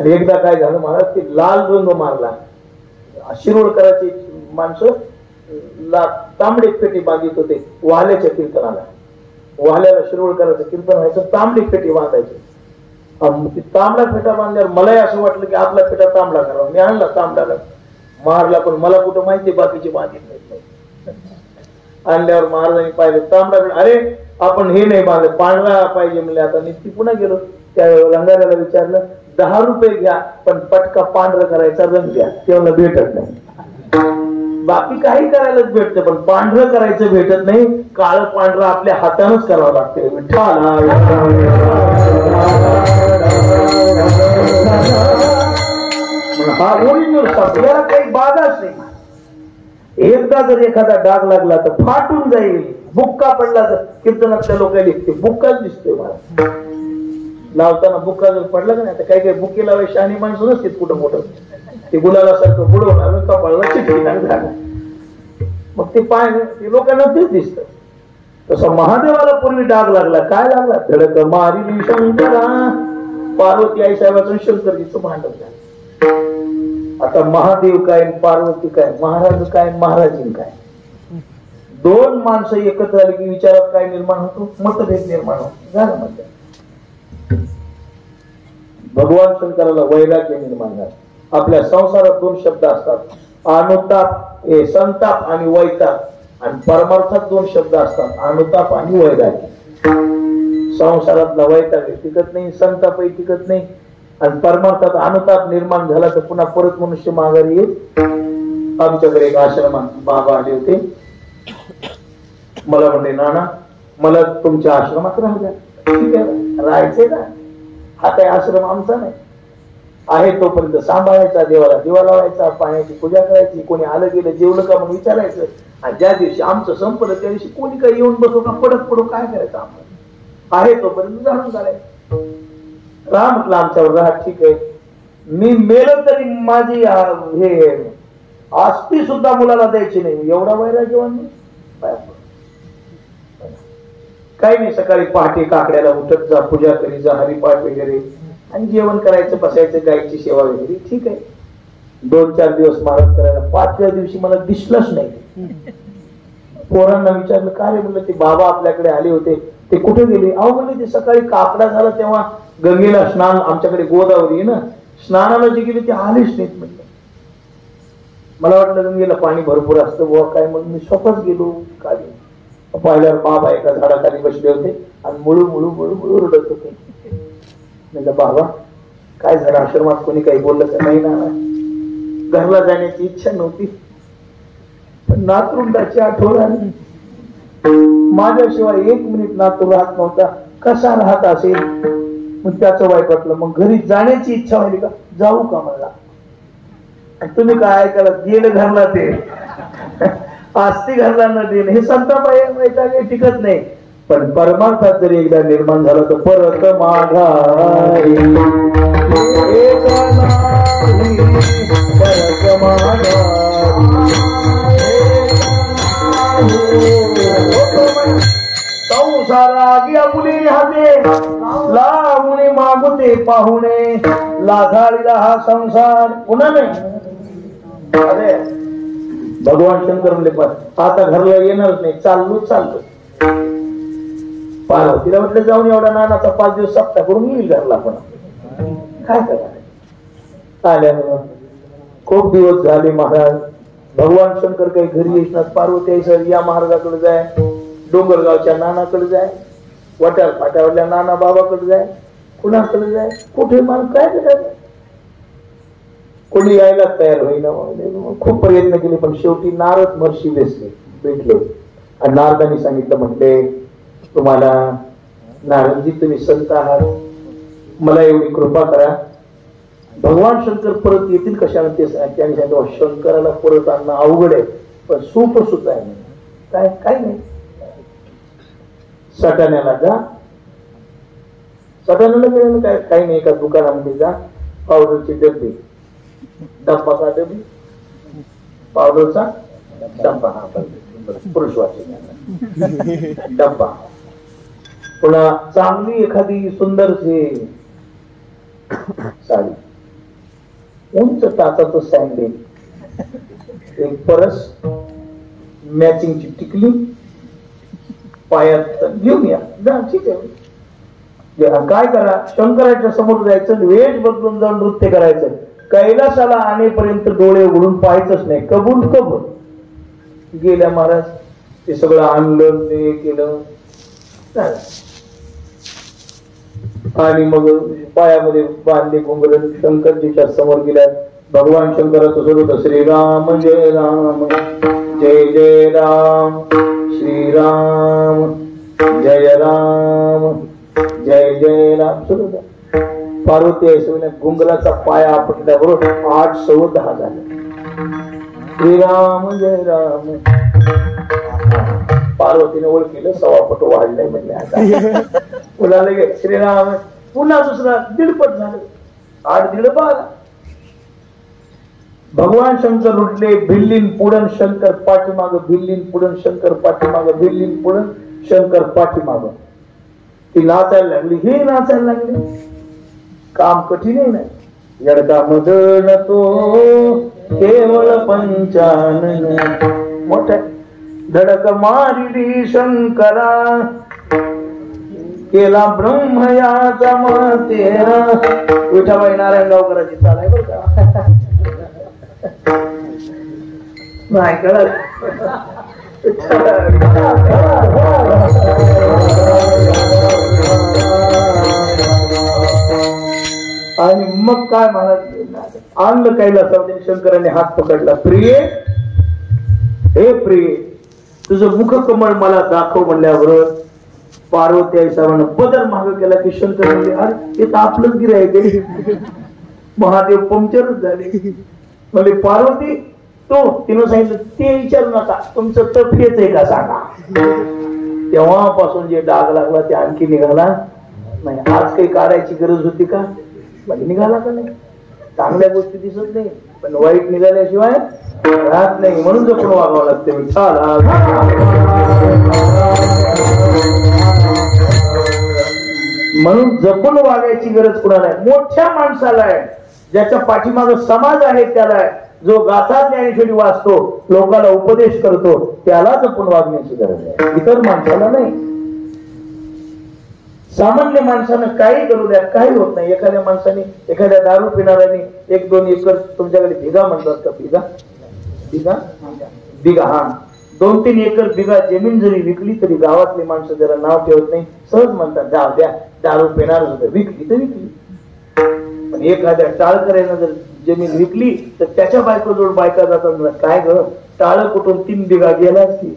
आणि एकदा काय झालं महाराज, ते लाल रंग मारला. शिरोडकराची माणसं तांबडी पेटी बांधित होते वाल्याच्या कीर्तनाला. वाल्याला शिरोडकराचं कीर्तन व्हायचं, तांबडी पेटी बांधायची. ती तांबडा फेटा बांधल्यावर मलाही असं वाटलं की आपला फेटा तांबडा करावा. मी आणला तांबडाला, मारला, पण मला कुठं माहिती बाकीची बांधित नाही. आणल्यावर महाराजांनी पाहिलं तांबडा फेटा, अरे आपण हे नाही बांधलं, पांढरा पाहिजे म्हणले. आता मी ती पुन्हा गेलो, त्या रंगाऱ्याला विचारलं, 10 रुपये घ्या, पण पटका पांढरा करायचा रंग द्या. ते मला भेटत नाही. बाकी काही करायलाच भेटतं, पण पांढरं करायचं भेटत नाही. काळं पांढरं आपल्या हातानच करावं लागते. हा ओरिजिनल सगळ्याला काही बाधाच नाही. एकदा जर एखादा डाग लागला तर फाटून जाईल. बुक्का पडला तर कीर्तनातल्या लोकांनी ते बुक्काच दिसतोय मला लावताना. बुक्का जर पडला का नाही, तर काही काही बुक्के लावायची आणि माणसं नसते कुठं मोठं, ते गुलाला सारखं बुडवणार, कपाळाला चिटकणार झालं, मग ते पाय ते लोकांना तेच दिसत. तसं महादेवाला पूर्वी डाग लागला. काय लागला? धडक मारी शंकरा. पार्वती आई साहेबाचं शंकरजीचं भांडण झालं. आता महादेव काय, पार्वती काय, महाराज काय, महाराजी काय, 2 माणसं एकत्र आली की विचारात काय निर्माण होतो? मतभेद निर्माण होतो. झालं म्हणजे भगवान शंकराला वैराग्य निर्माण झालं. आपल्या संसारात 2 शब्द असतात, अनुताप, संताप आणि वैताप. आणि परमार्थात 2 शब्द असतात, अनुताप आणि वैराग्य. संसारातला वैताग टिकत नाही, संतापही टिकत नाही, आणि परमार्थात अनुताप निर्माण झाला तर पुन्हा परत मनुष्य माघारी येईल. आमच्याकडे एक आश्रमात बाबा आले होते. मला म्हणले, नाना मला तुमच्या आश्रमात राहू द्या. ठीक आहे, राहायचंय ना, हा काही आश्रम आमचा नाही. आहे तोपर्यंत सांभाळायचा, देवाला दिवा लावायचा, पाण्याची पूजा करायची, कोणी आलं गेलं जेवलं का म्हणून विचारायचं. आणि ज्या दिवशी आमचं संपलं त्या दिवशी कोणी काही येऊन बसू का, पडत पडू, काय करायचं आम्हाला. आहे तोपर्यंत जाणून काढायचं. राहा म्हटलं आमच्यावर, राहा, ठीक आहे. मी मेलं तरी माझी हे आस्ती सुद्धा मुलाला द्यायची नाही. एवढा वैराग्यवान काही नाही. सकाळी पहाटे काकड्याला उठत जा, पूजा करी जा, हरिपाठ वगैरे, आणि जेवण करायचं, बसायचं, गायची सेवा वगैरे, ठीक आहे. 2-4 दिवस महाराज करायला. 5व्या दिवशी मला दिसलंच नाही. पोरांना विचारलं, काय रे म्हणलं, ते बाबा आपल्याकडे आले होते, ते कुठे गेले? अहो म्हणजे ते सकाळी काकडा झाला तेव्हा गंगेला स्नान, आमच्याकडे गोदावरी आहे ना, स्नानाला जे गेले ते आलेच नाहीत म्हटलं. मला वाटलं गंगेला पाणी भरपूर असतं बुवा काय, म्हणून मी स्वतःच गेलो. खाली पाहिल्यावर बाबा एका झाडाखाली बसले होते आणि मुळू मुळू मुळू मुळू रडत होते. म्हणलं, बाबा काय झालं, आश्रमात कोणी काही बोललं का? नाही ना, घरला जाण्याची इच्छा नव्हती, पण नातरुंडाची आठवण आली. माझ्याशिवाय 1 मिनिट नातू राहत नव्हता, कसा राहत असेल. मग त्याचं वाईट वाटलं. मग घरी जाण्याची इच्छा व्हायली का, जाऊ का मला. तुम्ही काय ऐकायला गेलं घरला, ते आस्ती घरला न देणं हे संताप आहे, काही टिकत नाही. पण परमार्थात जरी एकदा निर्माण झालं तर परत माघारी संसारा मुली हाते लावणे मागुते पाहुणे, लाधाळीला हा संसार पुन्हा नाही. अरे भगवान शंकर म्हणले, पण आता घरला येणारच नाही, चाललो. पार्वतीला म्हटलं जाऊन एवढा नानाचा 5 दिवस सप्ताह करून येईल घरला. पण काय करा आल्यामुळं खूप दिवस झाले महाराज. भगवान शंकर काही घरी येणार. पार्वती सर या महाराजाकडे जाय, डोंगरगावच्या नानाकडे जाय, वाट्यावर फाट्यावरल्या नाना बाबाकडे जाय, कुणाकडे जाय, कुठे मान काय करायचं. कोणी यायला तयार होईना. खूप प्रयत्न केले पण शेवटी नारद महर्षी भेटले आणि नारदांनी सांगितलं, म्हटले तुम्हाला नारदजी तुम्ही संत आहात, मला एवढी कृपा करा, भगवान शंकर परत येतील कशाला ते त्यांनी सांगितलं. शंकराला परत आणणं अवघड आहे पण सूप सुद्धा आहे. काय काय नाही. सटाण्याला जा. सटाण्याला गेलं काय काही नाही. एका दुकानामध्ये जा, पावडरची डब्बी, डब्बा का डब्बी, पावडरचा डब्बा, हा पुरुषवाची डब्बा, पुन्हा चांगली एखादी सुंदरची साडी, उंच टाचाचं सँडल, एक परस, मॅचिंगची टिकली, पायात घेऊन या. ठीक आहे. काय करा, शंकराच्या समोर जायचं, वेश बदलून जाऊन नृत्य करायचं, कैलासाला आणेपर्यंत डोळे उघडून पाहायचंच नाही. कबूल कबूल. गेल्या महाराज ते सगळं आणलं, ते केलं आणि मग पायामध्ये बांधले घुंगरू, शंकरजीच्या समोर गेल्या. भगवान शंकराचं स्वरूप श्रीराम जय राम जय जय राम, श्रीराम जय राम जय जय राम सुरू. पार्वती आहे घुंगराचा पाया आपटल्याबरोबर 8 सव्वा 10 झाले. श्रीराम जय राम. पार्वतीने ओळखीलं, 1.25 पट वाढलंय म्हणजे आता पुन्हा लगे श्रीराम, पुन्हा दुसरा 1.5 पट झालं, 8 दीड 12. भगवान शंकर उठले, भिल्लीन पुढन शंकर पाठीमाग, भिल्लीन पुढन शंकर पाठीमाग, भिल्लीन पुढन शंकर पाठीमाग. ती नाचायला लागली, हे नाचायला लागले. काम कठीण आहे ना. यडका मदन तो केवळ पंचानन, मोठा धडक मारिली शंकरा, केला ब्रह्मयाचा तेरा. विठाबाई नारायण गावकरांची चाल आहे बरं का. नाही कळत. आणि मग काय म्हणाल, आणलं कैलासावर. शंकराने हात पकडला. प्रिय, हे प्रिय, तुझं मुख कमळ मला दाखव म्हणल्याबरोबर पार्वती आई साहेबांना बदल माग केला की शंकर म्हणले, अरे हे तर आपलंच गिऱ्हाईक. महादेव पंक्चरच झाले. म्हणजे पार्वती तो तिनं सांगितलं ते विचारू नका, तुमचं तप हेच आहे का सांगा. तेव्हापासून जे डाग लागला ते आणखी निघाला नाही. आज काही काढायची गरज होती का, म्हणजे निघाला का नाही. चांगल्या गोष्टी दिसत नाही पण वाईट निघाल्याशिवाय राहत नाही. म्हणून जपून वागावं लागते. म्हणून जपून वागायची गरज कुणाला आहे. मोठ्या माणसाला आहे, ज्याच्या पाठीमाग समाज आहे त्याला आहे, जो गाथा ज्ञानेश्वरी वाचतो, लोकांना उपदेश करतो, त्याला जपून वागण्याची गरज आहे, इतर माणसाला नाही. सामान्य माणसानं काही करू द्या काही होत नाही. एखाद्या माणसाने, एखाद्या दारू पिणाऱ्याने 1-2 एकर, तुमच्याकडे बिगा म्हणतात का, बिगा बिगा बिगा, हा 2-3 एकर बिगा जमीन जरी विकली तरी गावातली माणसं जरा नाव ठेवत नाही, सहज म्हणतात जाऊ द्या, दारू पिणार विकली तर विकली. पण एखाद्या टाळकऱ्यानं जर जमीन विकली तर त्याच्या बायको जोड बायका जातात, काय ग टाळ कुठून 3 बिगा गेला की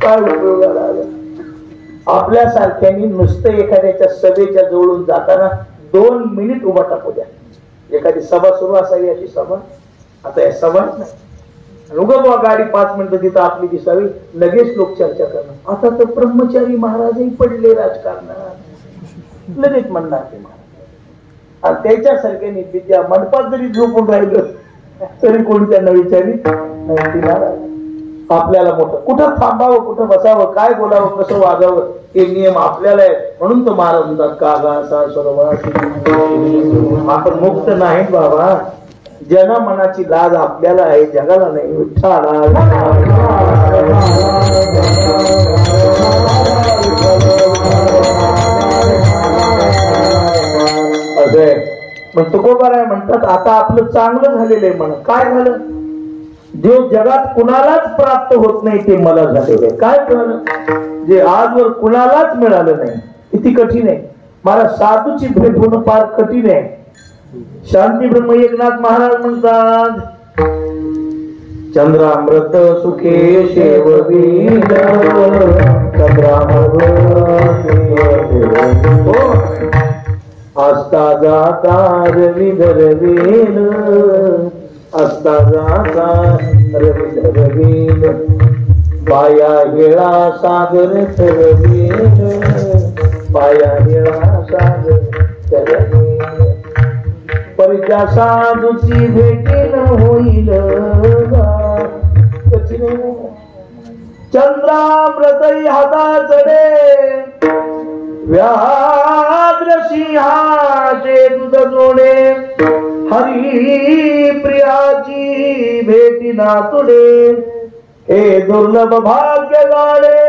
काय उपयोगाला आला. आपल्या सारख्यांनी नुसतं एखाद्याच्या सभेच्या जवळून जाताना 2 मिनिट उभा टाकू द्या. एखादी सभा सुरू असावी, अशी सभा आता या सभाच नाही. उगा गाडी 5 मिनिटं तिथं आपली दिसावी, लगेच लोक चर्चा करणार. आता तर ब्रह्मचारी महाराजही पडले राजकारणात, लगेच म्हणणार ते महाराज. आणि त्याच्यासारख्याने विद्या मंडपात जरी झोपून राहिलं तरी कोणी त्यांना विचारली नाही. आपल्याला मोठं कुठं थांबावं, कुठं बसावं, काय बोलावं, कसं वागावं हे नियम आपल्याला आहे. म्हणून तो महाराज म्हणतात कागा सर्व आपण मुक्त नाही बाबा. जन मनाची लाज आपल्याला आहे, जगाला नाही. विठ्ठला गोबाराय म्हणतात आता आपलं चांगलं झालेलं आहे म्हणा. काय झालं? देव जगात कुणालाच प्राप्त होत नाही ते मला झालेलं आहे. काय झालं? जे आजवर कुणालाच मिळालं नाही. किती कठीण आहे. मला साधूची भेट होणं फार कठीण आहे. शांती ब्रह्म एकनाथ महाराज म्हणतात चंद्रामृत सुखे शेववीन चंद्रामृत असता जाता रविधरवीन असता जाता रविधरवीन पाया हिळा सागर तरवीन पाया हिळा सागर तरवीन परित्या साधूची भेटीन होईल चंद्रामृतई हाताचडे व्याघ्र सिंहाचे दूध जोडे हरी प्रियाची भेटी नातुडे हे दुर्लभ भाग्य गाडे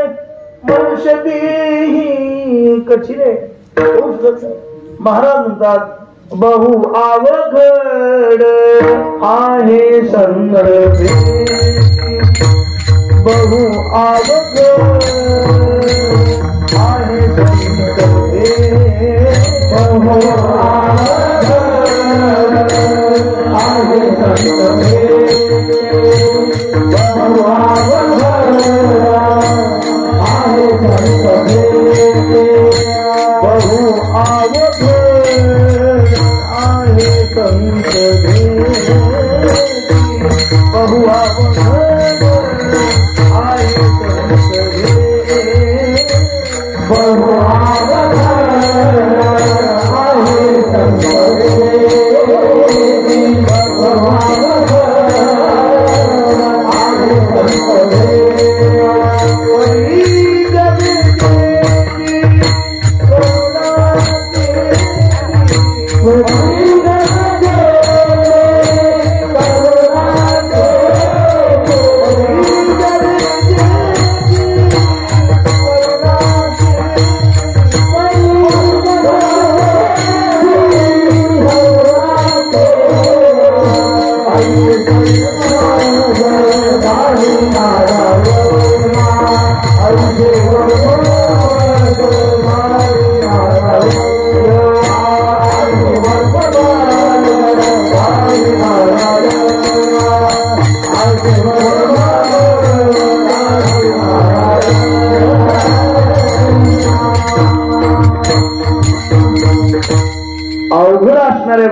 मनुष्य देही कठीणे. महाराज म्हणतात बहु अवघड आहे संदर्भ बहु अवघड आहे संदर्भ बहु अवघड आहे संदर्भ बहु अवघड आहे संदर्भ बहु अवघड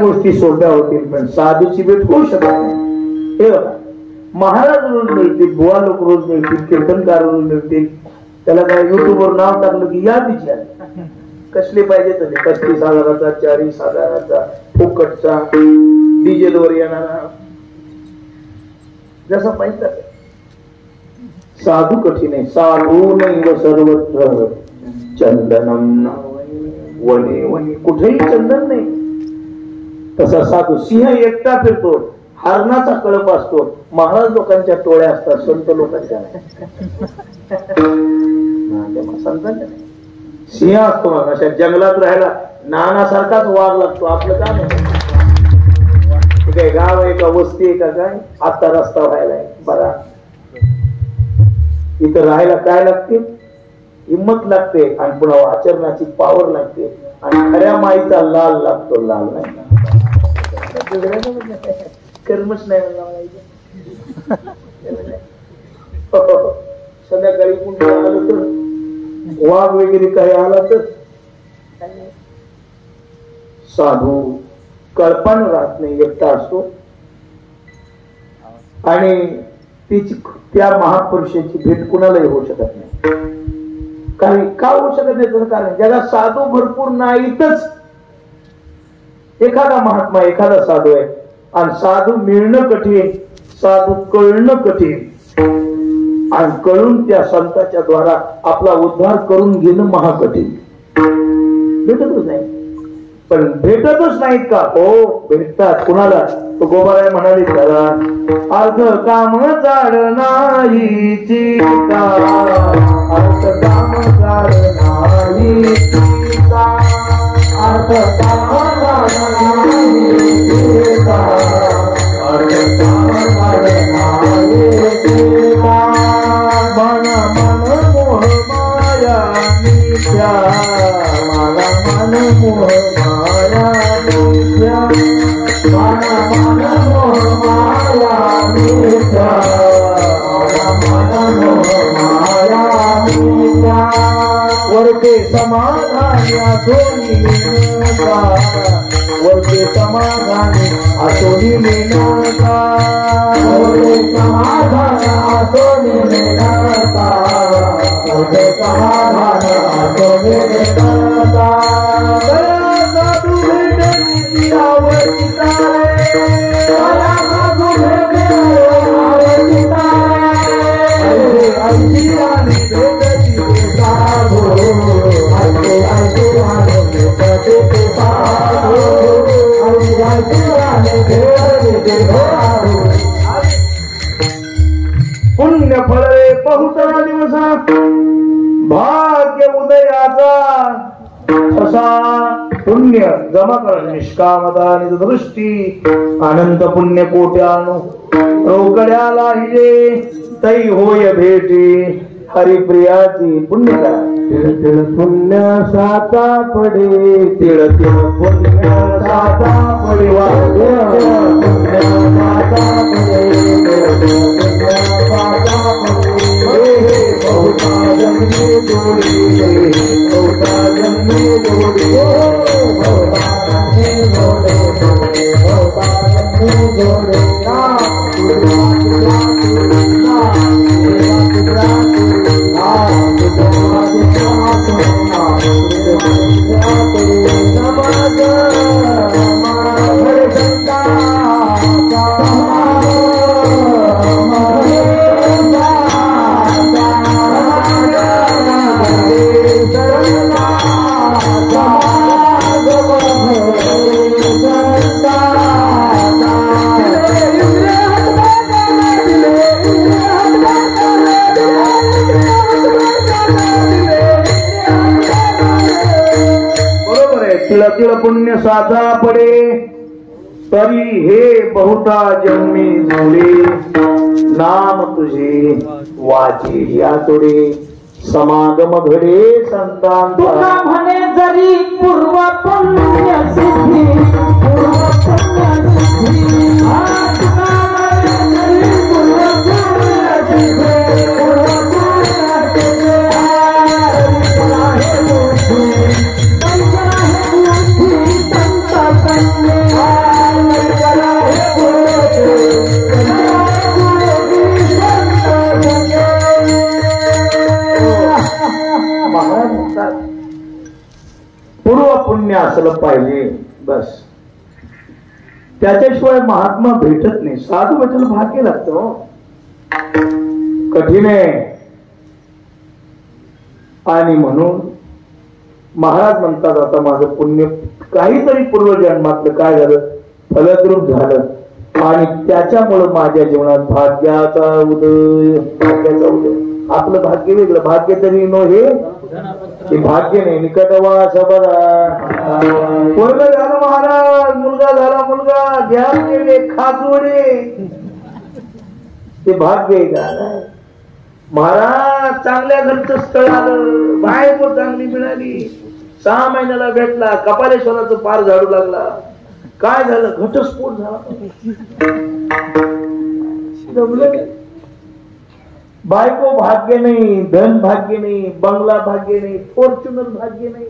गोष्टी सोप्या होतील पण साधूची भेट होऊ शकत नाही. हे बघा महाराज रोज मिळतील, बुवा लोक रोज मिळतील, कीर्तनकार रोज मिळतील. त्याला काय युट्यूबवर नाव टाकलं की या विचार कसले पाहिजे तसे 35,000चा 40,000चा फुकटचा डिझेल वर येणारा जसा पाहिजे. साधू कठीण आहे. साधू नैव सर्वत्र चंदनम वने वने कुठेही चंदन नाही. तसा साधू सिंह एकटा फिरतो, हरणाचा कळप असतो. महाराज लोकांच्या टोळ्या असतात, संत लोकांच्या संतांच्या सिंह असतो. अशा जंगलात राहायला नानासारखाच वाघ लागतो. आपलं काम आहे काय गाव आहे का वस्ती आहे का काय आता रस्ता व्हायलाय बघा. इथं राहायला काय लागते? हिंमत लागते आणि पुन्हा आचरणाची पावर लागते आणि खऱ्या माईचा लाल लागतो. लाल नाही कर्मच नाही संध्याकाळी कुठे आलं तर वाघ वगैरे काही आला तर साधू कल्पना राहत नाही, एकटा असतो. आणि त्या महापुरुषाची भेट कुणालाही होऊ शकत नाही. कारण का होऊ शकत नाही त्याचं कारण जगात साधू भरपूर नाहीतच. एखादा महात्मा एखादा साधू आहे आणि साधू मिळणं कठीण, साधू कळणं कठीण आणि कळून त्या संतांच्या द्वारा आपला उद्धार करून घेणं महाकठीण. भेटतच नाही. पण भेटतच नाहीत का? हो भेटतात. कुणाला? तो गोबाराय म्हणाले जरा अर्ध काम जाड नाही चिता, अर्ध काम जाड नाही चिता, अर्ध काम जाड नाही मला मन मोह माया मिथ्या मला मन मोह माया मिथ्या मला मन मोह माया मिथ्या वरते समाधानी असोनी नेनका वरते समाधानी असोनी नेनका वरते समाधान असोनी नेनका वरते समाधान असोनी नेनका साधू भेटली आवडता मला साधू भेटली आवडता ऐशी आणि भेटली साधू ऐशी आणि भेटली साधू पुण्य फळे बहुतरा दिवसा भाग्य उदयाचा असा पुण्य जमा कर निष्कामता दृष्टी अनंत पुण्य कोट्यानु रोकड्याला हिजे तै होय भेटी हरिप्रियाची पुण्य तिळ तिळ पुण्य साता पडे तिळ तिळ पुण्य साता पडे पुण्य साता पडे बहुता जन्मे जोडी बहुता जन्मे जोडी बहुता जन्मे जोडे बहुता जन्मे जोडे तिळ पुण्य साधा पडे तरी हे बहुता जन्मी जोडे नाम तुझे वाचे या तोडे समागम घडे संतान तुला म्हणे जरी पूर्व पुण्य सिद्धी पूर्व पुण्य सिद्धी तुला म्हणे जरी पूर्व पुण्य सिद्धी पूर्व पुण्य सिद्धी तुला हे बुद्धी तुला हे बुद्धी संत संगे तुला हे बुद्धी पूर्व पुण्य असलं पाहिजे बस त्याच्याशिवाय महात्मा भेटत नाही साधू भेटायला भाग्य लागतं कठीण आहे आणि म्हणून महाराज म्हणतात आता माझं पुण्य काहीतरी पूर्वजन्मातलं काय झालं फलद्रूप झालं आणि त्याच्यामुळं माझ्या जीवनात भाग्याचा उदय आपलं भाग्य वेगळं भाग्य तरी नो हे भाग्य नाही निकटवास बरा पोरग झालं महाराज मुलगा झाला मुलगा घ्या केले खाजवडे ते भाग्य आहे का महाराज चांगल्या घरचं स्थळ आलं बायको चांगली मिळाली 6 महिन्याला भेटला कपालेश्वराचं पार झाडू लागला काय झालं घटस्फोट झाला बायको भाग्य नाही धन भाग्य नाही बंगला भाग्य नाही फॉर्च्युनर भाग्य नाही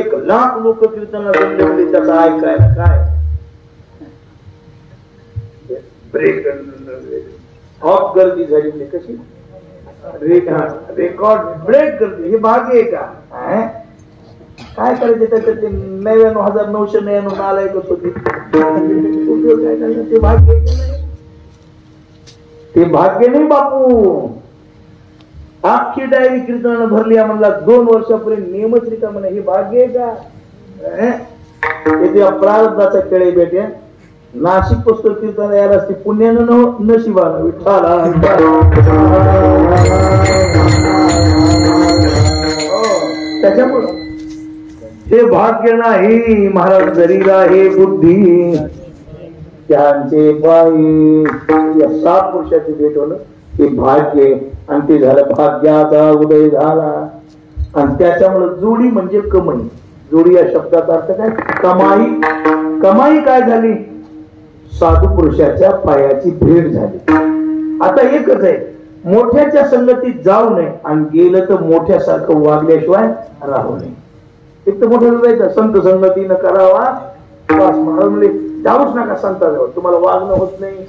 1 लाख लोक कीर्तनाला जमले म्हणजे त्याचा ऐकायला काय ब्रेक ऑफ गर्दी झाली म्हणजे कशी रेकॉर्ड ब्रेक गर्दी हे भाग्य आहे का काय करायचे त्याच्यात 99,999 नालायकच होते काय करायचं ते भाग्य नाही ते भाग्य नाही बापू अख्खी डायरी कीर्तनानं भरली म्हणला 2 वर्षापर्यंत नियमच रिका म्हणे हे भाग्य आहे का ते प्रारब्धाचा खेळ बेटे नाशिक पुस्तक कीर्तन यायला असते पुण्यानं नशिबानं विठ्ठला त्याच्यामुळं हे भाग्य नाही महाराज जरीला हे बुद्धी त्यांचे पायी या 7 पुरुषाची भेट होणं हे भाग्य आणि ते झालं भाग्याचा उदय झाला. आणि त्याच्यामुळे जोडी म्हणजे कमाई. जोडी या शब्दाचा अर्थ काय? कमाई. कमाई काय झाली? साधू पुरुषाच्या पायाची भेट झाली. आता एकच आहे, मोठ्याच्या संगतीत जाऊ नये आणि गेलं तर मोठ्यासारखं वागल्याशिवाय राहू नये. एक तर मोठं जायचं, संत संगतीनं करावा बस. महाराज म्हणले जाऊच नका संताजवळ, तुम्हाला वागणं होत नाही.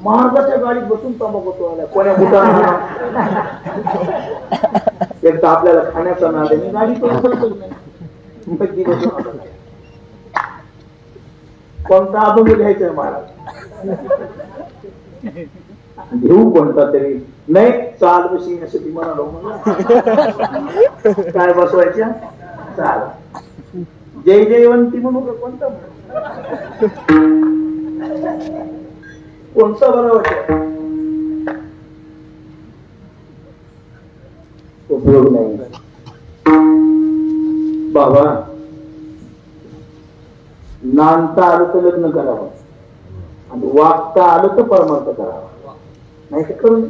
महाराजाच्या गाडीत बसून तंबाखू आला कोण्या बुटा. एक तर आपल्याला खाण्याचा नाद आहे, गाडी कोणता अभंग घ्यायचा आहे महाराज? घेऊ कोणता तरी. नाही चाल बसण्यासाठी म्हणालो काय बसवायच्या चाल. जय जयवंती म्हणू का? कोणता कोणता बरं वाटत? उपयोग नाही बाबा. नांदता आलं तर लग्न करावं आणि वागता आलं तर परमार्थ करावा. नाही तर करून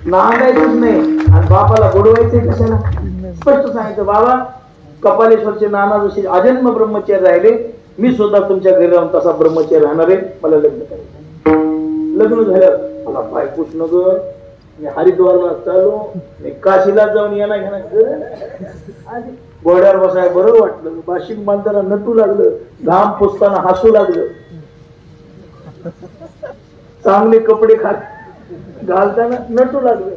नांदायचंच नाही. आणि बापाला बुडवायचंय कशाला? स्पष्ट सांगितलं बाबा कपालेश्वरचे नाना जसे अजन्म ब्रह्मचारी राहिले, मी सुद्धा तुमच्या घरी राहून तसा ब्रह्मचारी राहणार आहे. मला लग्न करायचं. लग्न झालं मला बायकोच नग, मी हरिद्वारला चालू, मी काशीला जाऊन येणार घेणार. घोड्यावर बसाय बरं वाटलं, बाशिंग बांधताना नटू लागलं, घाम पुसताना हसू लागलं, चांगले कपडे घालताना नटू लागले.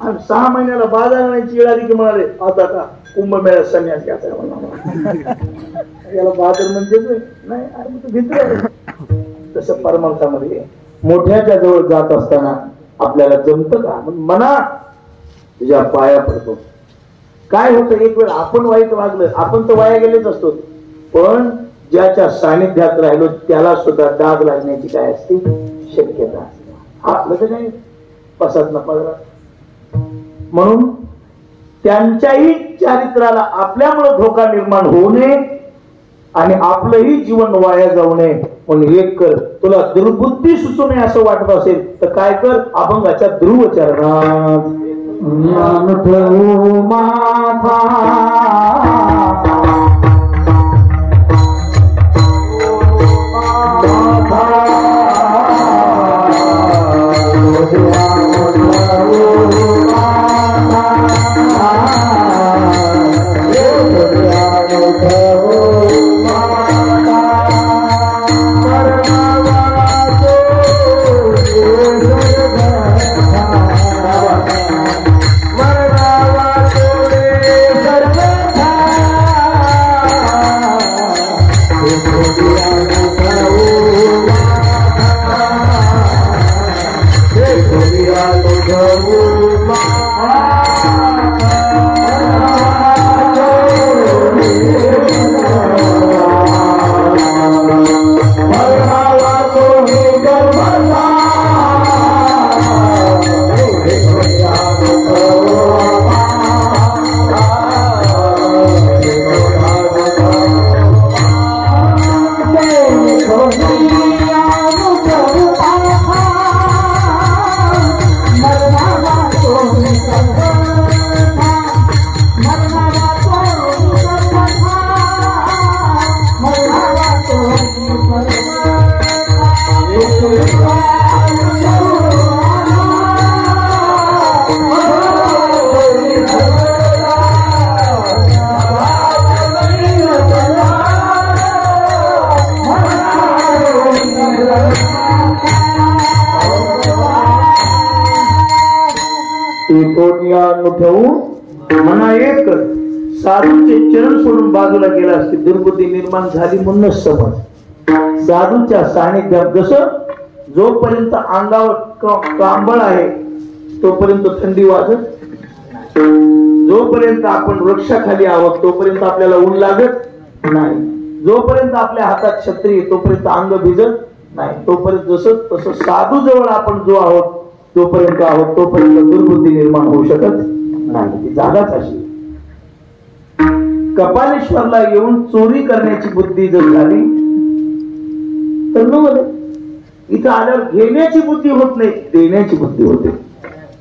आणि 6 महिन्याला बाजार आणायची वेळ आली की म्हणाले आता का कुंभमेळ्यात संन्यास घ्यायचा याला बाजार म्हणजे नाही. भित्र तसं परमार्थामध्ये मोठ्याच्या जवळ जात असताना आपल्याला जमतं का? मना तुझ्या पाया पडतो. काय होतं एक वेळ आपण वाईट वागलं, आपण तर वाया गेलेच असतो, पण ज्याच्या सानिध्यात राहिलो त्याला सुद्धा डाग लागण्याची काय असते शक्यता असते. आपलं तर काही पसात न पडला. म्हणून त्यांच्याही चारित्र्याला आपल्यामुळे धोका निर्माण होऊ नये आणि आपलंही जीवन वाया जाऊ नये म्हणून एक कर. तुला दुर्बुद्धी सुचू नये असं वाटत असेल तर काय कर? अभंगाच्या ध्रुव चरणात ज्ञान ठेवू माथा ठेवून म्हणा एक साधूचे चरण सोडून बाजूला गेला असते दुर्बुद्धी निर्माण झाली म्हणूनच समज. साधूच्या सानिध्यात जसं जोपर्यंत अंगावर कांबळ आहे तोपर्यंत थंडी वाजत, जोपर्यंत आपण वृक्षाखाली आहोत तोपर्यंत आपल्याला ऊन लागत नाही, जोपर्यंत आपल्या हातात छत्री तोपर्यंत अंग भिजत नाही, तोपर्यंत जसं तसं साधू जवळ आपण जो आहोत तोपर्यंत आहोत तोपर्यंत दुर्बुद्धी निर्माण होऊ शकत नाही. ती जागाच अशी. कपालेश्वरला येऊन चोरी करण्याची बुद्धी जर झाली तर न इथं आल्यावर घेण्याची बुद्धी होत नाही, देण्याची बुद्धी होते.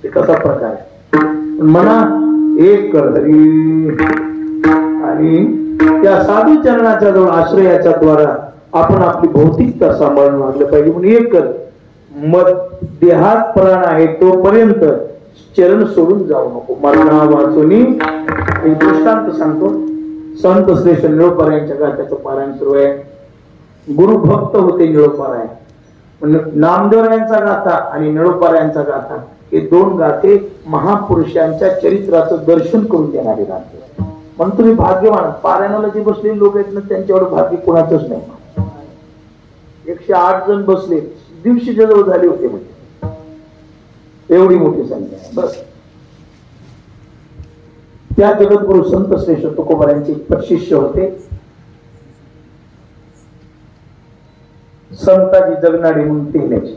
ते कसा प्रकार आहे. म्हणा एक हरी आणि त्या साधू चरणाच्या जवळ आश्रयाच्या द्वारा आपण आपली भौतिकता सांभाळून वागलं पाहिजे. म्हणून एक कर मग देहात प्राण आहे तोपर्यंत चरण सोडून जाऊ नको. मरणा वाचून एक दृष्टांत सांगतो. संत श्रेष्ठ निळोपारायांच्या गाथ्याचं पारायण सुरू आहे. गुरु भक्त होते निळोपारायण. नामदेवरायांचा गाथा आणि निळोपारायांचा गाथा हे दोन गाथे महापुरुषांच्या चरित्राचं दर्शन करून देणारे गाथे. म्हणून तुम्ही भाग्यवान. पारायणाला जे बसलेले लोक आहेत ना त्यांच्यावर भाग्य कोणाचंच नाही. 108 जण बसले, दिवशीच्या जवळ झाले होते म्हणजे एवढी मोठी संख्या आहे. बस त्या जगद्गुरु संत श्रेष्ठ तुकोबारायांचे शिष्य होते. संताजी जगनाडी म्हणून ते लिहायचे.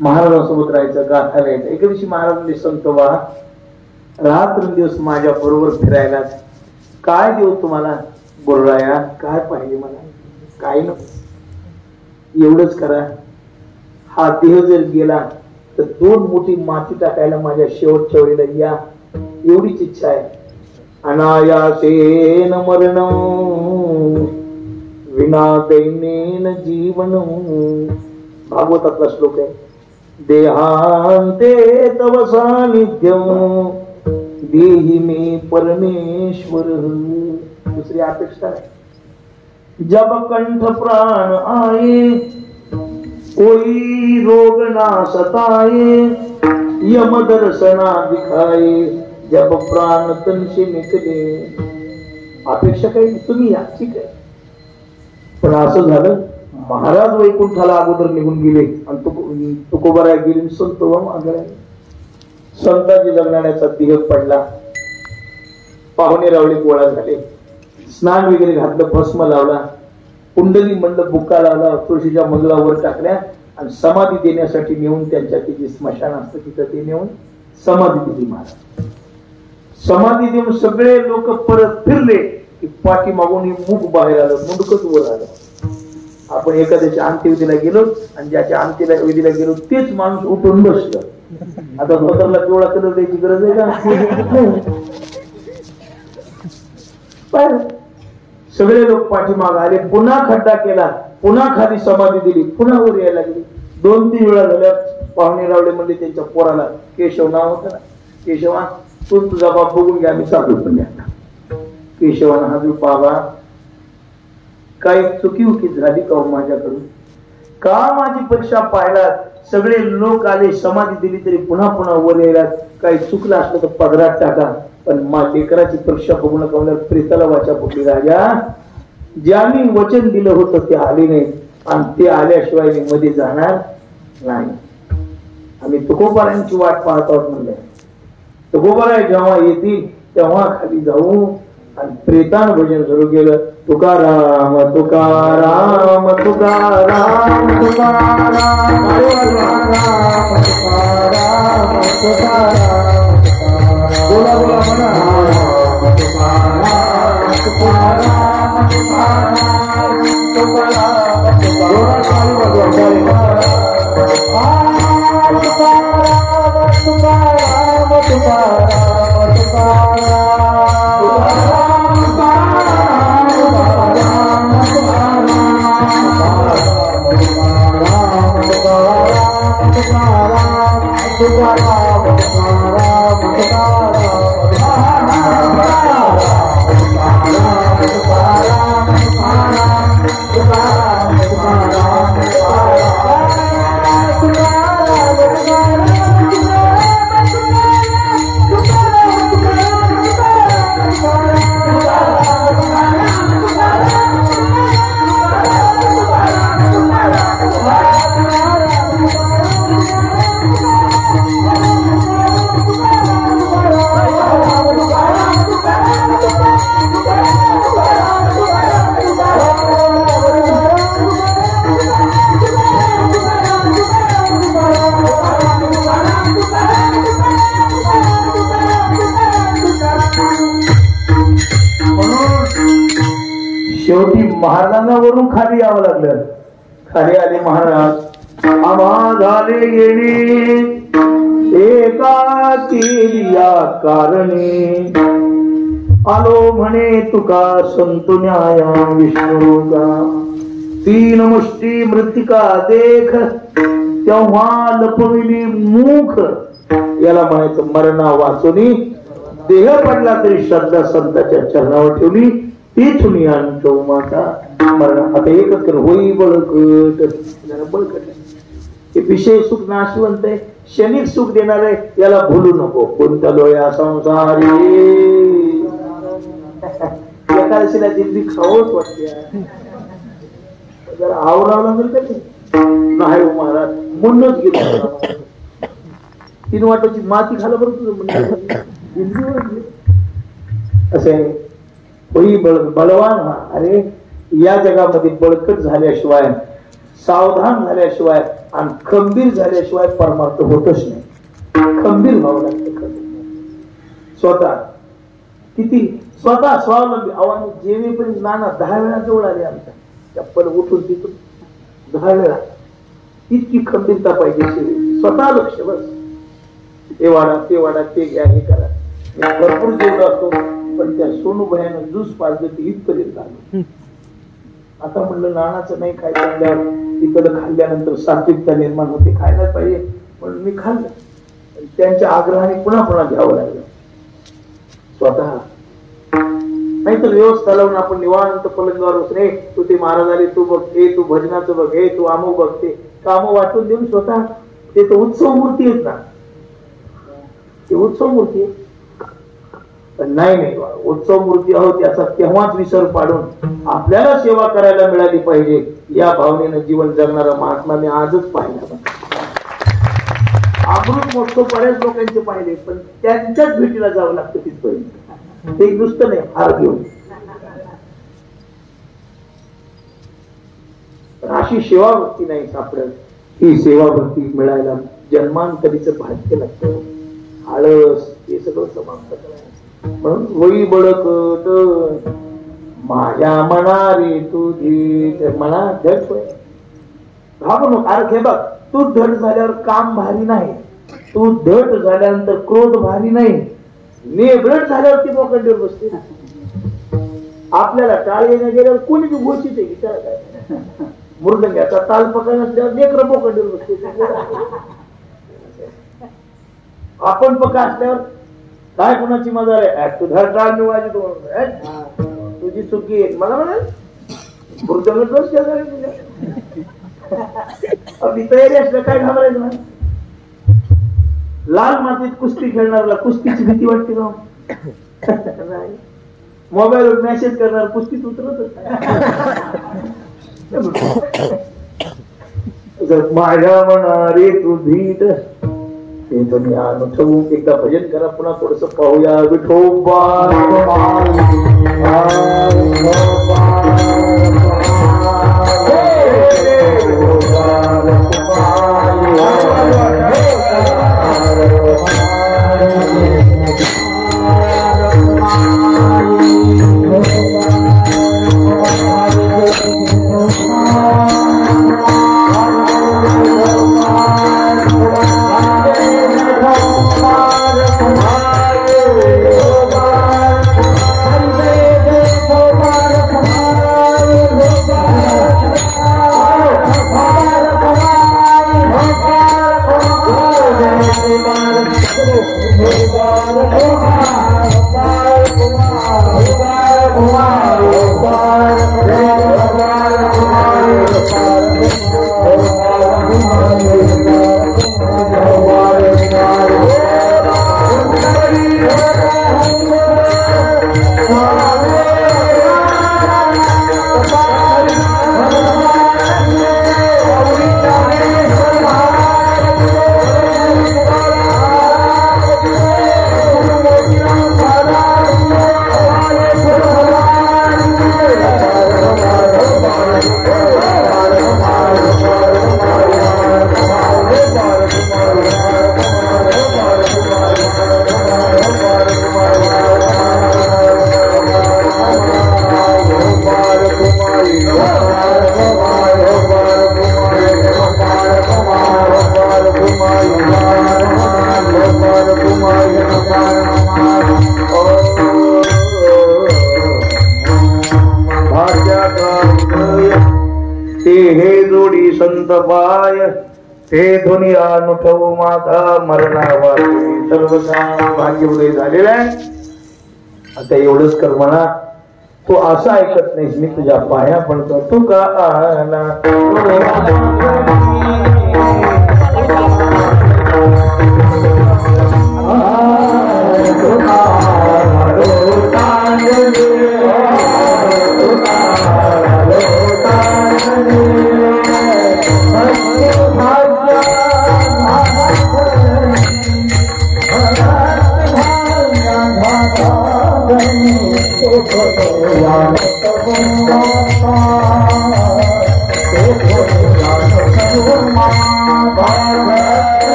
महाराजांसोबत राहायचं, गाथा लिहायचं. एके दिवशी महाराजांनी संत वा रात्रंदिवस माझ्या बरोबर फिरायला. काय देऊ तुम्हाला बोलराया, काय पाहिजे मला? काय नको, एवढंच करा. हा देह जर गेला तर 2 मोठी माती टाकायला माझ्या शेवटच्या वेळेला या, एवढीच इच्छा आहे. अनायासेन मरण विना दैनेन जीवन. भागवतातला श्लोक आहे. देहांते तव सानिध्यम देहि मे परमेश्वर. दुसरी अपेक्षा आहे. जब कंठ प्राण आए कोई रोग ना सताए यम दर्शना दिखाए जब प्राण तन से निकले. अपेक्षा काही तुम्ही या, ठीक आहे. पण असं झालं महाराज वैकुंठाला अगोदर निघून गेले आणि तुकोबाराय गेले. संत मागे. संतांची जगण्याचा दिवस पडला. पाहुणे रावळे गोळा झाले. स्नान वगैरे घातलं, भस्म लावला, कुंडली मंडप बुक्का लावला, तुळशीच्या मंगलावर टाकल्या आणि समाधी देण्यासाठी नेऊन त्यांच्या जे स्मशान असतं तिथं ते नेऊन समाधी दिली. महाराज समाधी देऊन सगळे लोक परत फिरले की पाठी मागून मुख बाहेर आलं, मुंडकच वर आलं. आपण एखाद्याच्या अंत्यविधीला गेलो आणि ज्याच्या अंत्यविधीला गेलो तेच माणूस उठून बसलं. आता स्वतःला पिवळा कलर द्यायची गरज आहे का? सगळे लोक पाठीमाग आले. पुन्हा खड्डा केला, पुन्हा खाली समाधी दिली, पुन्हा वर यायला गेली. 2-3 वेळा झाल्या. पाहुणे रावले म्हणजे त्यांच्या पोराला केशव नाव होतं ना, केशवा तू तुझा बाप बघून घ्या, मी चालू पण घ्या. केशवानं हाजू बाबा काही चुकी झाली का माझ्याकडून? का माझी परीक्षा पाहिला? सगळे लोक आले, समाधी दिली तरी पुन्हा पुन्हा वर यायला. काही चुकलं असलं तर पदरात टाका, पण लेकराची परीक्षा बघू नका. प्रेताला वाचा फुटली. राजा ज्यांनी वचन दिलं होतं ते आले नाही आणि ते आल्याशिवाय मी मध्ये जाणार नाही. आम्ही तुकोबारायांची वाट पाहत आहोत. म्हणले तुकोबाराय जेव्हा येतील तेव्हा खाली जाऊ. आणि प्रेतान भजन सुरू केलं. तुकाराम तुकाराम तुकाराम तुकाराम तुकाराम तुकाराम. बोला बोला म्हणा. तुकाराम तुकाराम तुकाराम तुकाराम शेवटी महाराजांना वरून खाली यावं लागलं. खाली आले महाराज. आम्हा झाले येणे एका केलिया कारणे आलो म्हणे तुका संत न्याया विष्णुका तीन मुष्टी मृतिका देख तेव्हा लपविली मुख याला म्हणायचं मरणा वाचुनी देह पडला तरी श्रद्धा संताच्या चरणावर ठेवली तिथून आणतो माता मरण आता एकच कर होई बळकट जरा बळकट हे विषय सुख नाशवंत आहे क्षणिक सुख देणार आहे याला भूलू नको कोणत्या लोया संसारी एकादशीला दिल्ली खावच वाटते जरा आवरावं लागेल का नाही हो महाराज म्हणूनच गेलो तीन वाटाची माती खाला बरं तुझं असे होई बलवान व्हा अरे या जगामध्ये बळकट झाल्याशिवाय सावधान झाल्याशिवाय आणि खंबीर झाल्याशिवाय परमार्थ होतच नाही खंबीर व्हावं लागतं स्वतः किती स्वतः स्वावलंबी आव्हान जेवेपर्यंत नाना 10 वेळा जवळ आले आमच्या चप्पल उठून तिथून 10 वेळा इतकी खंबीरता पाहिजे स्वतः लक्ष बस हे वाडा ते घ्या हे करा भरपूर जेवढं असतो पण त्या सोनू भयानं ज्यूस पाजलं ते इथपर्यंत आलं आता म्हणलं नानाचं नाही खायचं तिकडं खाल्ल्यानंतर सात्विकता निर्माण होते खायला पाहिजे म्हणून मी खाल्लं त्यांच्या आग्रहाने पुन्हा पुन्हा घ्यावं लागलं स्वतः नाहीतर व्यवस्था लावून आपण निवांत पलंगावर बसणे तू ते महाराज आले तू बघ हे तू भजनाचं बघ हे तू आमो बघ ते काम वाटून देऊन स्वतः ते तर उत्सव मूर्ती आहेत ना ते उत्सव मूर्ती आहे पण नाही उत्सव मूर्ती आहोत याचा तेव्हाच विसर पाडून आपल्याला सेवा करायला मिळाली पाहिजे या भावनेनं जीवन जगणारा महात्मा मी आजच पाहिला अमृत महोत्सव बऱ्याच लोकांचे पाहिले पण त्यांच्याच भेटीला जावं लागतं तिथपर्यंत ते नुसतं नाही हार घेऊन अशी सेवा भक्ती नाही सापडत ही सेवा भक्ती मिळायला जन्मांतरीचं भाग्य लागतं आळस हे सगळं समाप्त करायचं म्हणून होई बळकट माझ्या मनारी तुझी मना धड होय घाबरू अरे हे बघ तू धड झाल्यावर काम भारी नाही तू धड झाल्यानंतर क्रोध भारी नाही नेबरट झाल्यावर ती बोकंडीवर बसते आपल्याला टाळ येण्या गेल्यावर कोणी बी घोषित आहे विचार काय मृदंगाचा ताल पकड नसल्यावर लेकरं बोकंडीवर बसते आपण पका असल्यावर काय कुणाची मजा आहे तुझा टाळ मी वाजतो तुझी चुकी आहे मला म्हणाल मृदंग दोष आपली तयारी असल्या काय घाबरायचं नाही लाल मातीत कुस्ती खेळणारला कुस्तीची भीती वाटते का नाही मोबाईलवर मेसेज करणार कुस्तीत उतरत माझ्या मनारे तू भीत ते तुम्ही अनुभवून एकदा भजन करा पुन्हा थोडस पाहूया विठोबा संत पाय ते ध्वनी अनुठव माझा मरणावासी सर्वसा भाग्य उदय झालेला आहे. आता एवढंच कर म्हणा. तू असं ऐकत नाहीस मी तुझ्या पाया पडतो. तू का आला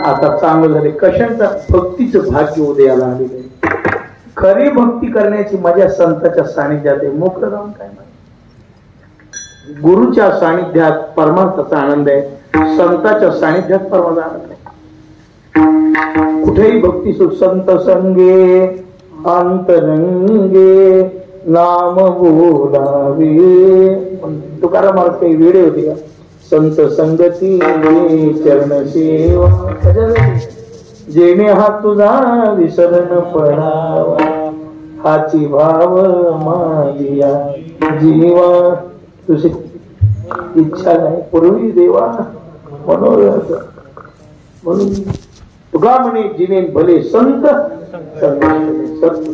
आता चांगलं झाले. कशांचा भक्तीचं भाग्य उदयाला आलेलं आहे. खरी भक्ती करण्याची मजा संतांच्या सानिध्यात आहे. मोकळं राहून काय नाही. गुरुच्या सानिध्यात परमार्थाचा आनंद आहे. संतांच्या सानिध्यात परमाचा आनंद आहे. कुठेही भक्ती संत संगे अंतरंगे नाम बोलावे. तुकाराम महाराज काही वेळे होते का? संत संगती चरण सेवा जेणे हा तुझा विसरण पडावा हाची भाव मागिया जीवा तुझी इच्छा नाही पूर्वी देवा मनोरथ. म्हणून तुका म्हणे जिने भले संत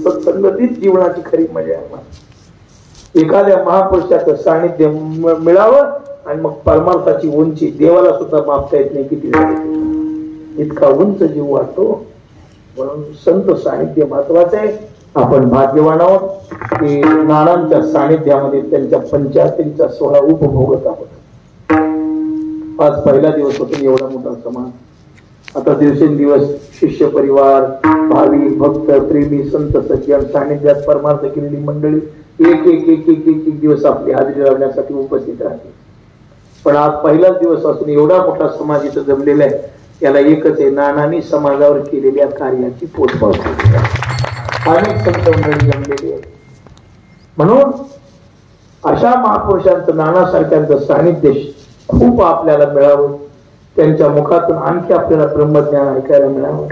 सत्संगतीत जीवनाची खरी मजा आहे. एखाद्या महापुरुषाचं सानिध्य मिळावं आणि मग परमार्थाची उंची देवाला सुद्धा मापता येत नाही किती झाली. इतका उंच जीव वाटतो. म्हणून संत सानिध्य महत्वाचं आहे. आपण भाग्यवान आहोत की नानांच्या सानिध्यामध्ये त्यांच्या पंचाहत्तरीचा सोहळा उपभोगत आहोत. आज पहिला दिवस होता एवढा मोठा समाज. आता दिवसेंदिवस शिष्य परिवार भाविक भक्त प्रेमी संत सज्जन सानिध्यात परमार्थ केलेली मंडळी एक एक एक एक एक एक दिवस आपली हाजरी लावण्यासाठी उपस्थित राहते. पण आज पहिलाच दिवस असून एवढा मोठा समाज इथं जमलेला आहे. याला एकच आहे, नानांनी समाजावर केलेल्या कार्याची पोचपावती. अनेक संत मंडळी जमलेली आहे. म्हणून अशा महापुरुषांचं नानासारख्यांचं सानिध्य खूप आपल्याला मिळावं. त्यांच्या मुखातून आणखी आपल्याला ब्रह्मज्ञान ऐकायला मिळावं.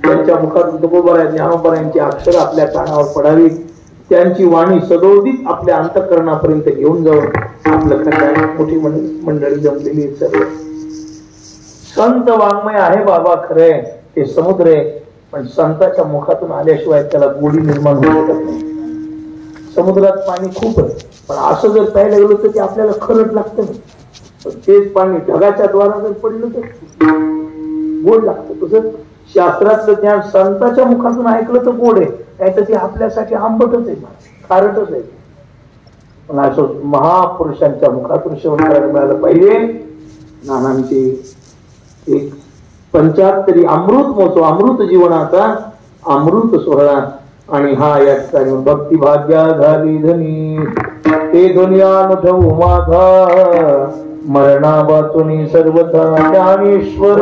त्यांच्या मुखातून तुकोबा ज्ञानोबा यांची अक्षर आपल्या कानावर पडावी. त्यांची वाणी सदोदित आपल्या अंतःकरणापर्यंत घेऊन जाऊन आपलं कल्याण. मोठी मंडळी जमलेली सर्व संत वाङ्मय आहे बाबा. खरंय ते समुद्र आहे, पण संतांच्या मुखातून आल्याशिवाय त्याला गोडी निर्माण होऊ शकत नाही. समुद्रात पाणी खूप आहे, पण असं जर प्यायला गेलो तर ते आपल्याला खरंच लागतं नाही. पण तेच पाणी ढगाच्या द्वारा जर पडलं तर गोड लागतं. तसं शास्त्रातलं ज्ञान संतांच्या मुखातून ऐकलं तर गोड आहे, नाही तर ते आपल्यासाठी आंबटच आहे, खारटच आहे. पण असं महापुरुषांच्या मुखातून श्रवण करायला मिळालं पाहिजे. नानांची एक 75 अमृत मोसो अमृत जीवनाचा अमृत सोहळा. आणि हा या ठिकाणी भक्ती भाग्या झाली धनी ते दुनिया नुठवू माझा मरणा वाचुनी सर्वथा ज्ञानेश्वर.